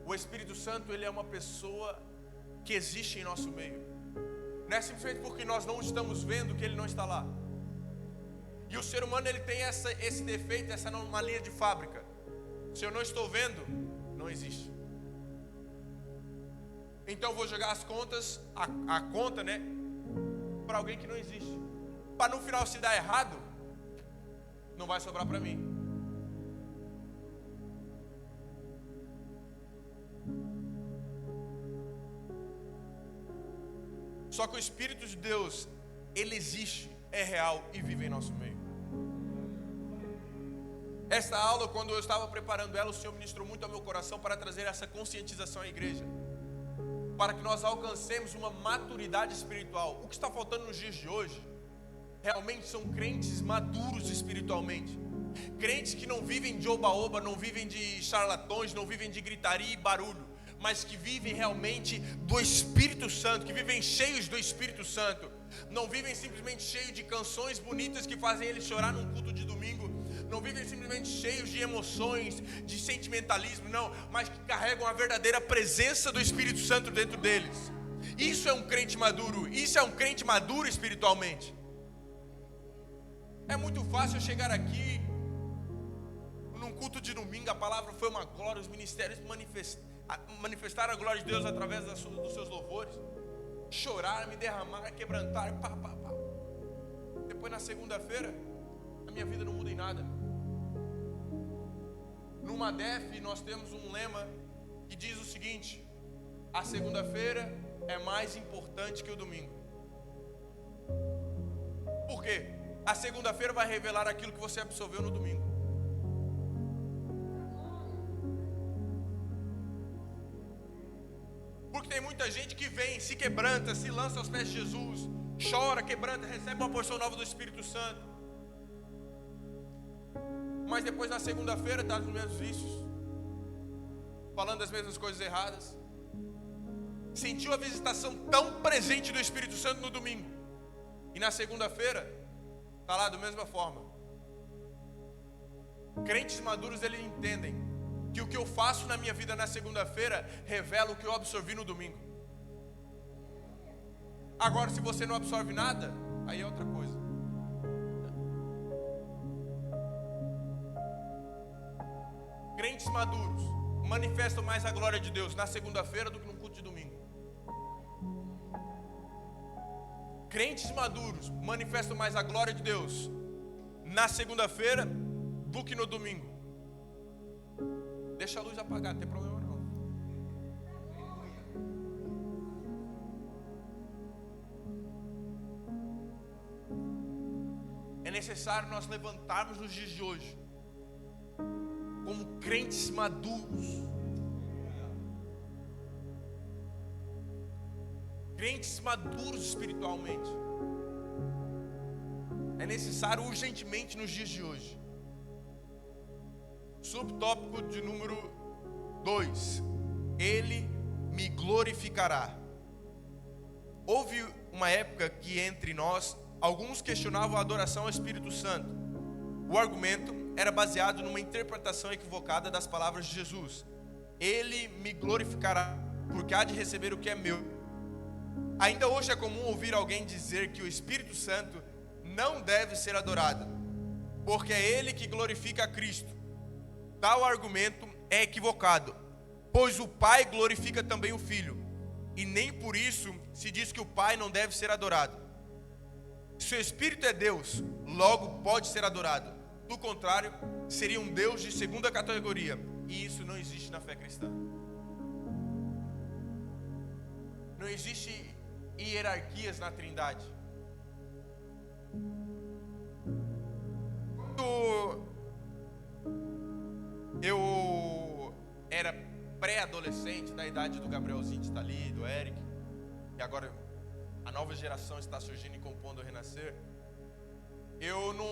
O Espírito Santo, ele é uma pessoa que existe em nosso meio. Não é simplesmente porque nós não estamos vendo que ele não está lá. E o ser humano, ele tem esse defeito, essa anomalia de fábrica. Se eu não estou vendo, não existe. Então eu vou jogar as contas, a conta, né, para alguém que não existe. Para no final, se dar errado, não vai sobrar para mim. Só que o Espírito de Deus, ele existe, é real e vive em nosso meio. Esta aula, quando eu estava preparando ela, o Senhor ministrou muito ao meu coração para trazer essa conscientização à igreja, para que nós alcancemos uma maturidade espiritual. O que está faltando nos dias de hoje, realmente são crentes maduros espiritualmente. Crentes que não vivem de oba-oba, não vivem de charlatões, não vivem de gritaria e barulho, mas que vivem realmente do Espírito Santo, que vivem cheios do Espírito Santo. Não vivem simplesmente cheios de canções bonitas que fazem eles chorar num culto de domingo. Não vivem simplesmente cheios de emoções, de sentimentalismo, não, mas que carregam a verdadeira presença do Espírito Santo dentro deles. Isso é um crente maduro, isso é um crente maduro espiritualmente. É muito fácil eu chegar aqui num culto de domingo, a palavra foi uma glória, os ministérios manifestaram a glória de Deus através dos seus louvores, chorar, me derramar, quebrantar, pá. Depois na segunda-feira, a minha vida não muda em nada. Numa DEF nós temos um lema que diz o seguinte: a segunda-feira é mais importante que o domingo. Por quê? A segunda-feira vai revelar aquilo que você absorveu no domingo. Porque tem muita gente que vem, se quebranta, se lança aos pés de Jesus, chora, quebranta, recebe uma porção nova do Espírito Santo, mas depois na segunda-feira está nos mesmos vícios, falando as mesmas coisas erradas. Sentiu a visitação tão presente do Espírito Santo no domingo, e na segunda-feira está lá da mesma forma. Crentes maduros, eles entendem que o que eu faço na minha vida na segunda-feira revela o que eu absorvi no domingo. Agora, se você não absorve nada, aí é outra coisa. Crentes maduros manifestam mais a glória de Deus na segunda-feira do que no culto de domingo. Crentes maduros manifestam mais a glória de Deus na segunda-feira do que no domingo. Deixa a luz apagada, não tem problema não. É necessário nós levantarmos nos dias de hoje como crentes maduros, crentes maduros espiritualmente. É necessário urgentemente nos dias de hoje. Subtópico de número 2: Ele me glorificará. Houve uma época que entre nós alguns questionavam a adoração ao Espírito Santo. O argumento era baseado numa interpretação equivocada das palavras de Jesus: Ele me glorificará, porque há de receber o que é meu. Ainda hoje é comum ouvir alguém dizer que o Espírito Santo não deve ser adorado, porque é Ele que glorifica a Cristo. Tal argumento é equivocado, pois o Pai glorifica também o Filho, e nem por isso se diz que o Pai não deve ser adorado. Se o Espírito é Deus, logo pode ser adorado. Do contrário, seria um Deus de segunda categoria, e isso não existe na fé cristã. Não existe hierarquias na Trindade. Quando eu era pré-adolescente, da idade do Gabrielzinho que está ali, do Eric, e agora a nova geração está surgindo e compondo o renascer, eu não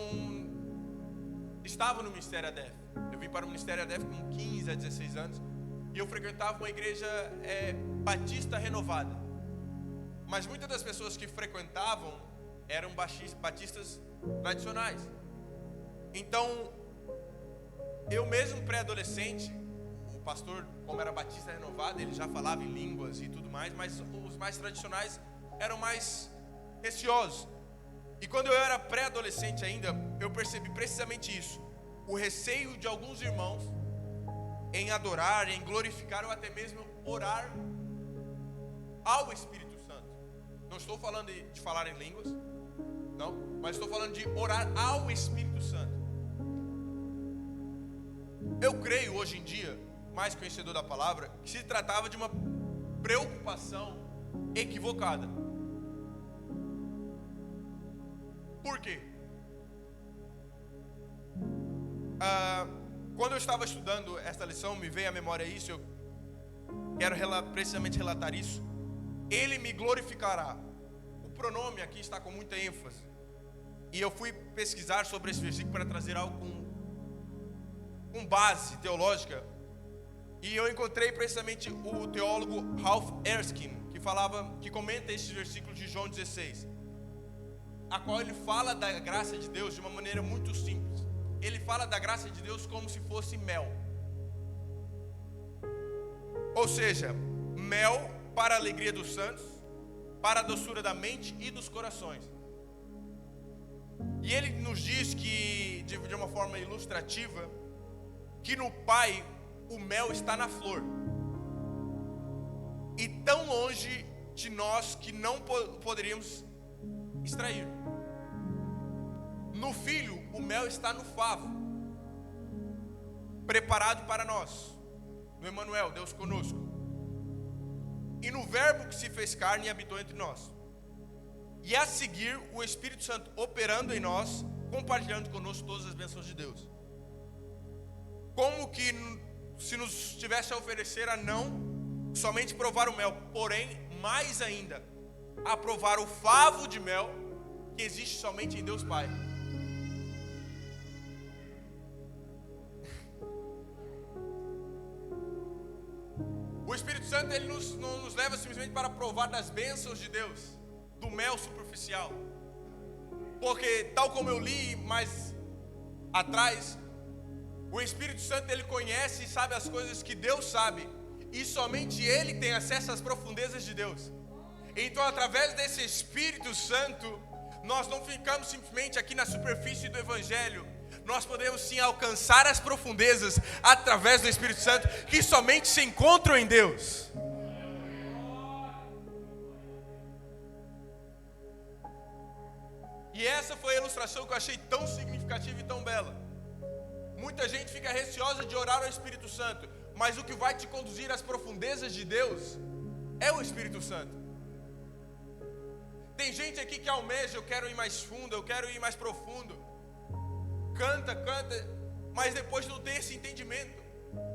estava no Ministério ADF. Eu vim para o Ministério ADF com 15 a 16 anos, e eu frequentava uma igreja batista renovada. Mas muitas das pessoas que frequentavam eram batistas tradicionais. Então, eu mesmo pré-adolescente, o pastor, como era batista renovado, ele já falava em línguas e tudo mais, mas os mais tradicionais eram mais receosos. E quando eu era pré-adolescente ainda, eu percebi precisamente isso: o receio de alguns irmãos em adorar, em glorificar ou até mesmo orar ao Espírito Santo. Não estou falando de falar em línguas, não, mas estou falando de orar ao Espírito Santo. Eu creio hoje em dia, mais conhecedor da palavra, que se tratava de uma preocupação equivocada. Por quê? Quando eu estava estudando esta lição, me veio à memória isso, eu quero precisamente relatar isso. Ele me glorificará. O pronome aqui está com muita ênfase. E eu fui pesquisar sobre esse versículo para trazer algo com base teológica. E eu encontrei precisamente o teólogo Ralph Erskine, que comenta esses versículos de João 16, a qual ele fala da graça de Deus de uma maneira muito simples. Ele fala da graça de Deus como se fosse mel. Ou seja, mel para a alegria dos santos, para a doçura da mente e dos corações. E ele nos diz que, de uma forma ilustrativa, que no Pai o mel está na flor, e tão longe de nós que não poderíamos extrair. No Filho o mel está no favo, preparado para nós, no Emmanuel, Deus conosco, e no Verbo que se fez carne e habitou entre nós. E a seguir o Espírito Santo operando em nós, compartilhando conosco todas as bênçãos de Deus. Como que se nos tivesse a oferecer a não somente provar o mel, porém mais ainda a provar o favo de mel que existe somente em Deus Pai. O Espírito Santo, ele não nos leva simplesmente para provar das bênçãos de Deus, do mel superficial. Porque tal como eu li mais atrás, o Espírito Santo, ele conhece e sabe as coisas que Deus sabe, e somente ele tem acesso às profundezas de Deus. Então, através desse Espírito Santo, nós não ficamos simplesmente aqui na superfície do Evangelho. Nós podemos sim alcançar as profundezas através do Espírito Santo, que somente se encontram em Deus. E essa foi a ilustração que eu achei tão significativa e tão bela. Muita gente fica receosa de orar ao Espírito Santo, mas o que vai te conduzir às profundezas de Deus é o Espírito Santo. Tem gente aqui que almeja, eu quero ir mais fundo, eu quero ir mais profundo. Canta, mas depois não tem esse entendimento.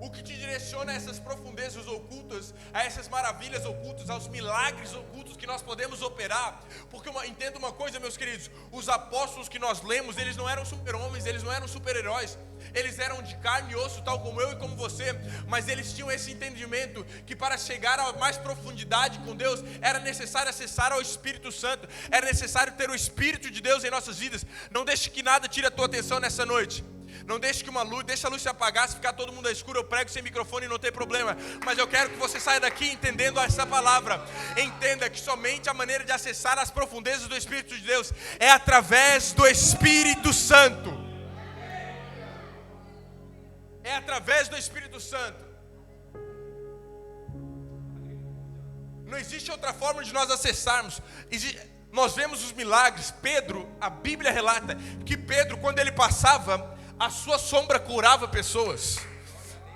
O que te direciona a essas profundezas ocultas, a essas maravilhas ocultas, aos milagres ocultos que nós podemos operar. Porque entenda uma coisa, meus queridos, os apóstolos que nós lemos, eles não eram super-homens, eles não eram super-heróis. Eles eram de carne e osso, tal como eu e como você. Mas eles tinham esse entendimento que para chegar a mais profundidade com Deus, era necessário acessar ao Espírito Santo. Era necessário ter o Espírito de Deus em nossas vidas. Não deixe que nada tire a tua atenção nessa noite. Não deixe que deixa a luz se apagar, se ficar todo mundo escuro, eu prego sem microfone e não tem problema. Mas eu quero que você saia daqui entendendo essa palavra. Entenda que somente a maneira de acessar as profundezas do Espírito de Deus é através do Espírito Santo. É através do Espírito Santo. Não existe outra forma de nós acessarmos. Nós vemos os milagres. Pedro, a Bíblia relata que Pedro, quando ele passava, a sua sombra curava pessoas.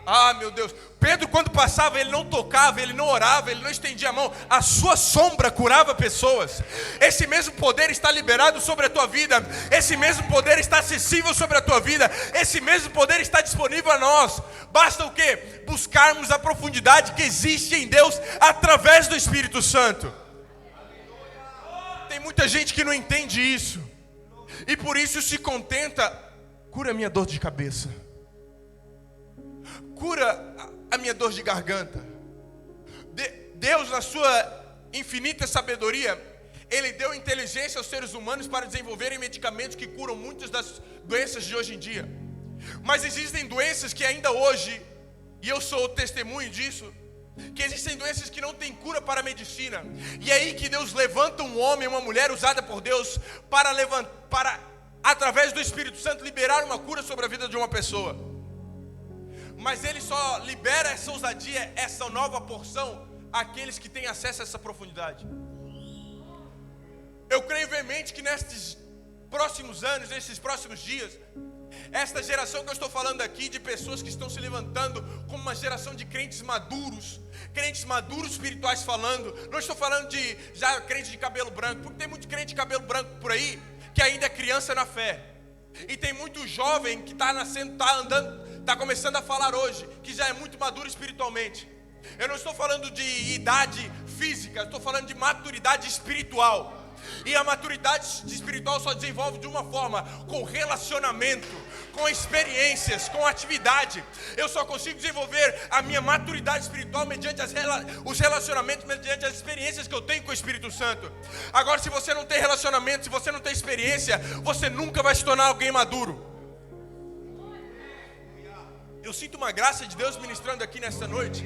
Ah, meu Deus. Pedro, quando passava, ele não tocava, ele não orava, ele não estendia a mão. A sua sombra curava pessoas. Esse mesmo poder está liberado sobre a tua vida. Esse mesmo poder está acessível sobre a tua vida. Esse mesmo poder está disponível a nós. Basta o quê? Buscarmos a profundidade que existe em Deus através do Espírito Santo. Tem muita gente que não entende isso. E por isso se contenta. Cura a minha dor de cabeça. Cura a minha dor de garganta. Deus, na sua infinita sabedoria, Ele deu inteligência aos seres humanos para desenvolverem medicamentos que curam muitas das doenças de hoje em dia. Mas existem doenças que ainda hoje, e eu sou testemunho disso, que existem doenças que não têm cura para a medicina. E é aí que Deus levanta um homem, uma mulher usada por Deus para através do Espírito Santo, liberar uma cura sobre a vida de uma pessoa. Mas Ele só libera essa ousadia, essa nova porção, àqueles que têm acesso a essa profundidade. Eu creio veemente que nestes próximos anos, nesses próximos dias, esta geração que eu estou falando aqui, de pessoas que estão se levantando como uma geração de crentes maduros espirituais falando. Não estou falando de já crente de cabelo branco, porque tem muito crente de cabelo branco por aí que ainda é criança na fé. E tem muito jovem que está nascendo, está andando, está começando a falar hoje, que já é muito maduro espiritualmente. Eu não estou falando de idade física, estou falando de maturidade espiritual. E a maturidade espiritual só desenvolve de uma forma: com relacionamento, com experiências, com atividade. Eu só consigo desenvolver a minha maturidade espiritual mediante os relacionamentos, mediante as experiências que eu tenho com o Espírito Santo. Agora, se você não tem relacionamento, se você não tem experiência, você nunca vai se tornar alguém maduro. Eu sinto uma graça de Deus ministrando aqui nesta noite,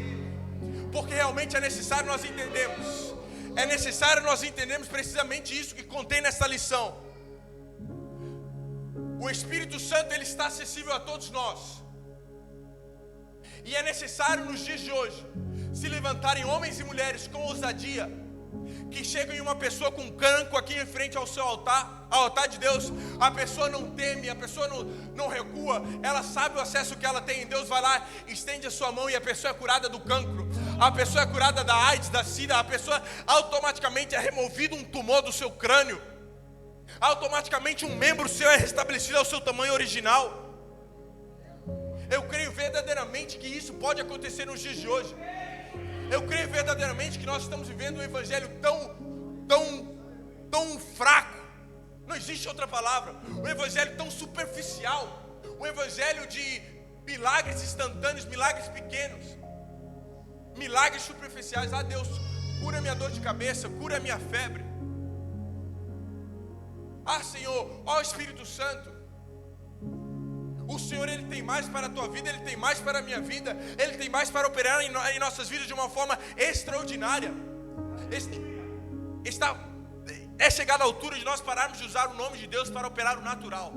porque realmente é necessário nós entendermos. É necessário nós entendermos precisamente isso que contém nessa lição. O Espírito Santo, ele está acessível a todos nós. E é necessário nos dias de hoje se levantarem homens e mulheres com ousadia, que chegam em uma pessoa com cancro aqui em frente ao seu altar, ao altar de Deus. A pessoa não teme, a pessoa não recua, ela sabe o acesso que ela tem em Deus. Vai lá, estende a sua mão e a pessoa é curada do cancro. A pessoa é curada da AIDS, da SIDA. A pessoa automaticamente é removido um tumor do seu crânio. Automaticamente um membro seu é restabelecido ao seu tamanho original. Eu creio verdadeiramente que isso pode acontecer nos dias de hoje. Eu creio verdadeiramente que nós estamos vivendo um evangelho tão fraco. Não existe outra palavra. Um evangelho tão superficial. Um evangelho de milagres instantâneos, milagres pequenos, milagres superficiais. Ah, Deus, cura minha dor de cabeça, cura minha febre. Ah, Senhor, ó Espírito Santo, o Senhor, Ele tem mais para a tua vida, Ele tem mais para a minha vida, Ele tem mais para operar em nossas vidas de uma forma extraordinária. É chegada a altura de nós pararmos de usar o nome de Deus para operar o natural.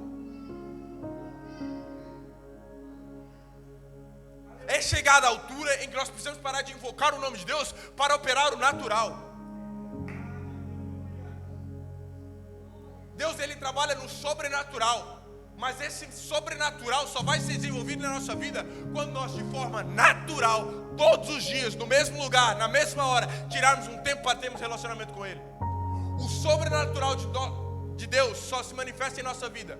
É chegada a altura em que nós precisamos parar de invocar o nome de Deus para operar o natural. Deus, Ele trabalha no sobrenatural, mas esse sobrenatural só vai ser desenvolvido na nossa vida quando nós, de forma natural, todos os dias, no mesmo lugar, na mesma hora, tirarmos um tempo para termos relacionamento com Ele. O sobrenatural de Deus só se manifesta em nossa vida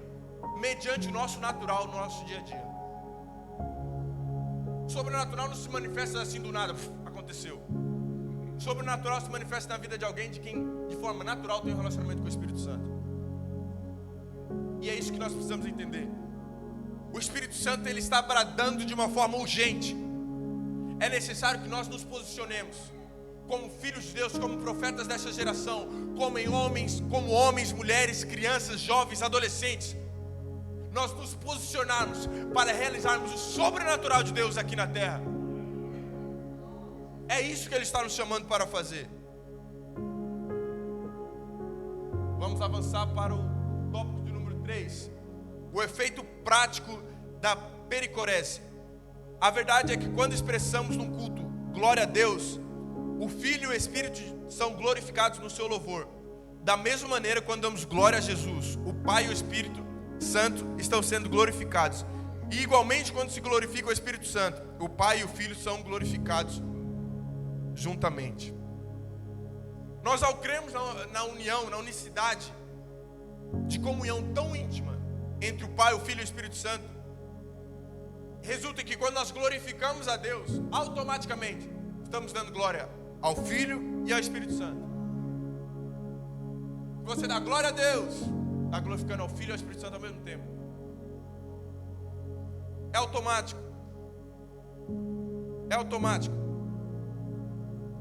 mediante o nosso natural, no nosso dia a dia. O sobrenatural não se manifesta assim do nada, aconteceu. O sobrenatural se manifesta na vida de alguém de quem, de forma natural, tem um relacionamento com o Espírito Santo. E é isso que nós precisamos entender. O Espírito Santo, ele está bradando de uma forma urgente. É necessário que nós nos posicionemos como filhos de Deus, como profetas dessa geração, como homens, mulheres, crianças, jovens, adolescentes. Nós nos posicionarmos para realizarmos o sobrenatural de Deus aqui na terra. É isso que Ele está nos chamando para fazer. Vamos avançar para o tópico de número 3. O efeito prático da pericorese. A verdade é que quando expressamos num culto glória a Deus, o Filho e o Espírito são glorificados no seu louvor. Da mesma maneira, quando damos glória a Jesus, o Pai e o Espírito Santo estão sendo glorificados. E igualmente, quando se glorifica o Espírito Santo, o Pai e o Filho são glorificados juntamente. Nós, ao cremos na união, na unicidade de comunhão tão íntima entre o Pai, o Filho e o Espírito Santo, resulta que quando nós glorificamos a Deus, automaticamente estamos dando glória ao Filho e ao Espírito Santo. Você dá glória a Deus, está glorificando ao Filho e ao Espírito Santo ao mesmo tempo. É automático. É automático.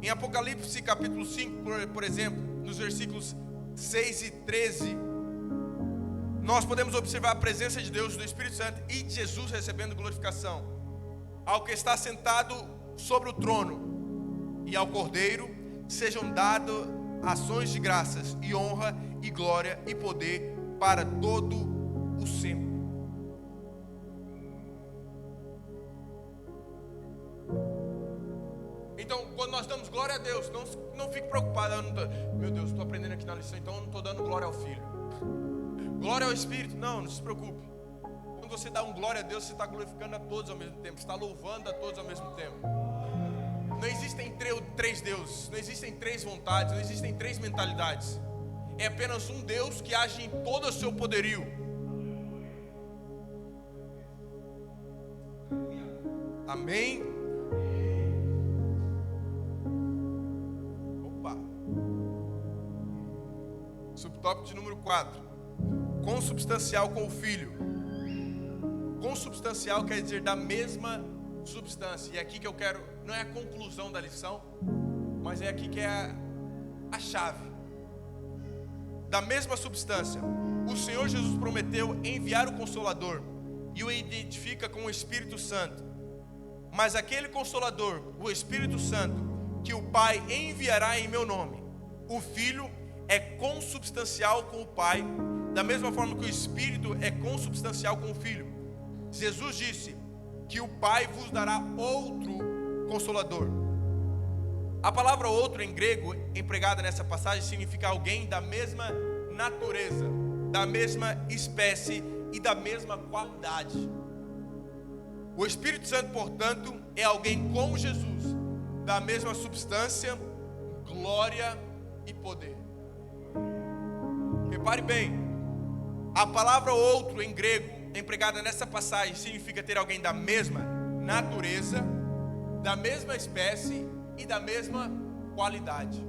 Em Apocalipse capítulo 5, por exemplo, nos versículos 6 e 13, nós podemos observar a presença de Deus, do Espírito Santo e de Jesus recebendo glorificação. Ao que está sentado sobre o trono e ao Cordeiro sejam dadas ações de graças e honra e glória e poder para todo o sempre. Então, quando nós damos glória a Deus, não fique preocupado. Meu Deus, estou aprendendo aqui na lição, então eu não estou dando glória ao Filho. Glória ao Espírito. Não se preocupe. Quando você dá glória a Deus, você está glorificando a todos ao mesmo tempo. Você está louvando a todos ao mesmo tempo. Não existem três deuses. Não existem três vontades. Não existem três mentalidades. É apenas um Deus que age em todo o seu poderio. Amém? Opa. Subtópico de número 4. Consubstancial com o Filho. Consubstancial quer dizer da mesma substância. E é aqui que eu quero, não é a conclusão da lição, mas é aqui que é a chave. Da mesma substância. O Senhor Jesus prometeu enviar o Consolador e o identifica com o Espírito Santo. Mas aquele Consolador, o Espírito Santo, que o Pai enviará em meu nome, o Filho é consubstancial com o Pai, da mesma forma que o Espírito é consubstancial com o Filho. Jesus disse que o Pai vos dará outro Consolador. A palavra outro em grego, empregada nessa passagem, significa alguém da mesma natureza, da mesma espécie e da mesma qualidade. O Espírito Santo, portanto, é alguém como Jesus, da mesma substância, glória e poder. Repare bem, a palavra outro em grego, empregada nessa passagem, significa ter alguém da mesma natureza, da mesma espécie e da mesma qualidade.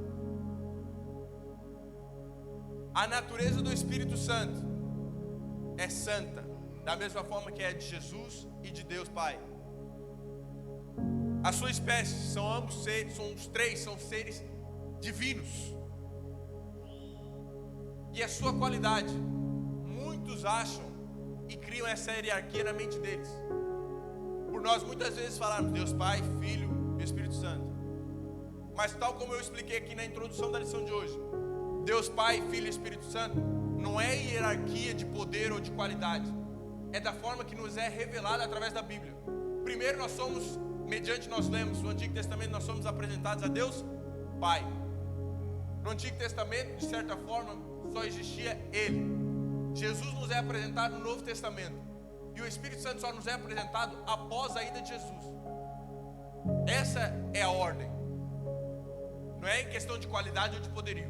A natureza do Espírito Santo é santa, da mesma forma que é de Jesus e de Deus Pai. A sua espécie são ambos seres, são seres divinos. E a sua qualidade, muitos acham e criam essa hierarquia na mente deles. Por nós muitas vezes falarmos Deus Pai, Filho e Espírito Santo. Mas tal como eu expliquei aqui na introdução da lição de hoje, Deus Pai, Filho e Espírito Santo, não é hierarquia de poder ou de qualidade. É da forma que nos é revelada através da Bíblia. Primeiro nós lemos no Antigo Testamento, nós somos apresentados a Deus Pai. No Antigo Testamento, de certa forma, só existia Ele. Jesus nos é apresentado no Novo Testamento. E o Espírito Santo só nos é apresentado após a ida de Jesus. Essa é a ordem. Não é em questão de qualidade ou de poderio.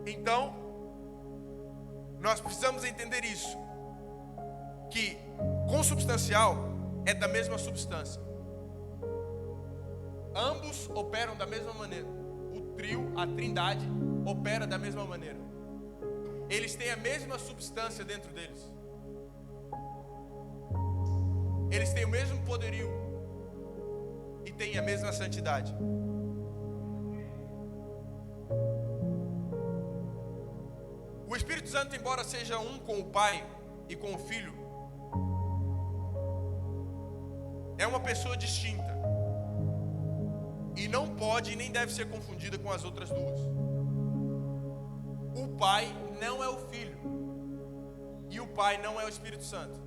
Então, nós precisamos entender isso. Que consubstancial é da mesma substância. Ambos operam da mesma maneira. O trio, a trindade, opera da mesma maneira. Eles têm a mesma substância dentro deles. Eles têm o mesmo poderio. E têm a mesma santidade. O Espírito Santo, embora seja um com o Pai e com o Filho, é uma pessoa distinta. E não pode e nem deve ser confundida com as outras duas. O Pai não é o Filho. E o Pai não é o Espírito Santo.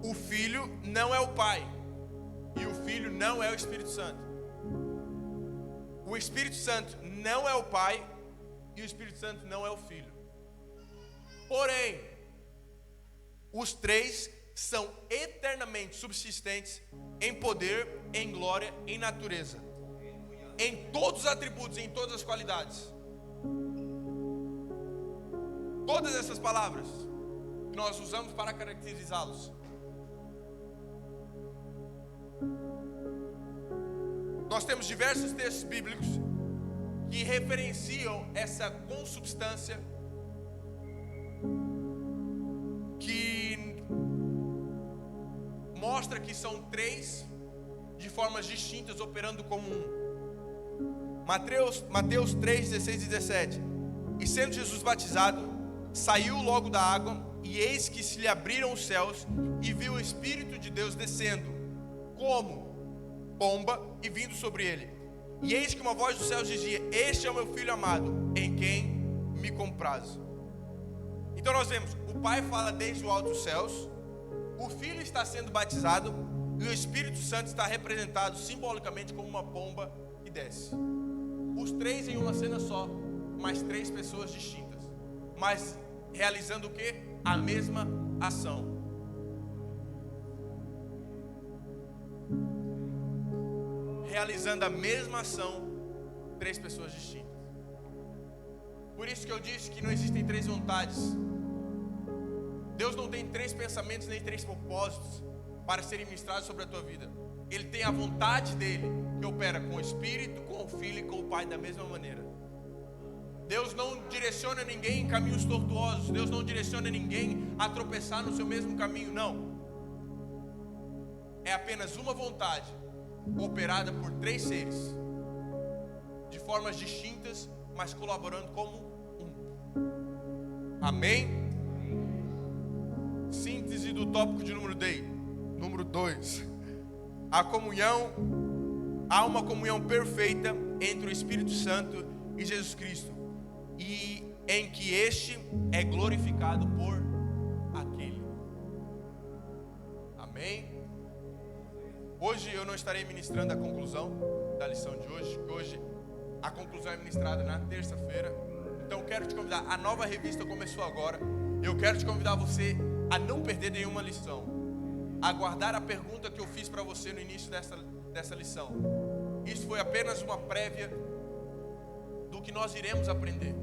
O Filho não é o Pai. E o Filho não é o Espírito Santo. O Espírito Santo não é o Pai. E o Espírito Santo não é o Filho. Porém, os três são eternamente subsistentes em poder, em glória, em natureza, em todos os atributos, em todas as qualidades. Todas essas palavras que nós usamos para caracterizá-los. Nós temos diversos textos bíblicos que referenciam essa consubstância, que mostra que são três de formas distintas operando como um. Mateus 3, 16 e 17. E sendo Jesus batizado, saiu logo da água, e eis que se lhe abriram os céus, e viu o Espírito de Deus descendo como pomba e vindo sobre ele. E eis que uma voz dos céus dizia: este é o meu filho amado, em quem me comprazo. Então nós vemos, o Pai fala desde o alto dos céus, o Filho está sendo batizado, e o Espírito Santo está representado simbolicamente como uma pomba que desce. Os três em uma cena só, mas três pessoas distintas, mas realizando o que? A mesma ação. Realizando a mesma ação, três pessoas distintas. Por isso que eu disse que não existem três vontades. Deus não tem três pensamentos nem três propósitos para serem ministrados sobre a tua vida. Ele tem a vontade dele, que opera com o Espírito, com o Filho e com o Pai da mesma maneira. Deus não direciona ninguém em caminhos tortuosos. Deus não direciona ninguém a tropeçar no seu mesmo caminho, não. É apenas uma vontade, operada por três seres, de formas distintas, mas colaborando como um. Amém? Síntese do tópico de número 2. Há uma comunhão perfeita entre o Espírito Santo e Jesus Cristo, e em que este é glorificado por aquele. Amém? Hoje eu não estarei ministrando a conclusão da lição de hoje, que hoje a conclusão é ministrada na terça-feira. Então eu quero te convidar, a nova revista começou agora. Eu quero te convidar você a não perder nenhuma lição, a guardar a pergunta que eu fiz para você no início dessa lição. Isso foi apenas uma prévia do que nós iremos aprender.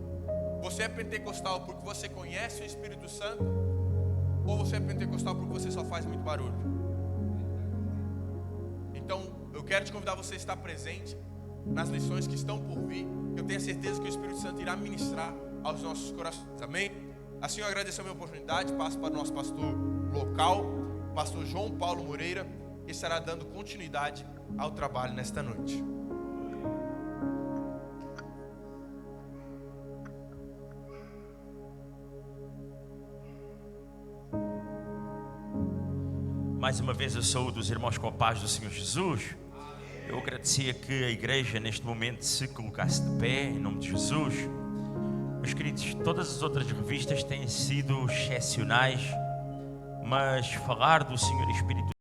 Você é pentecostal porque você conhece o Espírito Santo, ou você é pentecostal porque você só faz muito barulho? Então eu quero te convidar a você a estar presente nas lições que estão por vir. Eu tenho certeza que o Espírito Santo irá ministrar aos nossos corações. Amém? Assim eu agradeço a minha oportunidade. Passo para o nosso pastor local, pastor João Paulo Moreira, que estará dando continuidade ao trabalho nesta noite. Mais uma vez eu saúdo os irmãos com a paz do Senhor Jesus. Eu agradecia que a igreja neste momento se colocasse de pé, em nome de Jesus. Meus queridos, todas as outras revistas têm sido excepcionais, mas falar do Senhor Espírito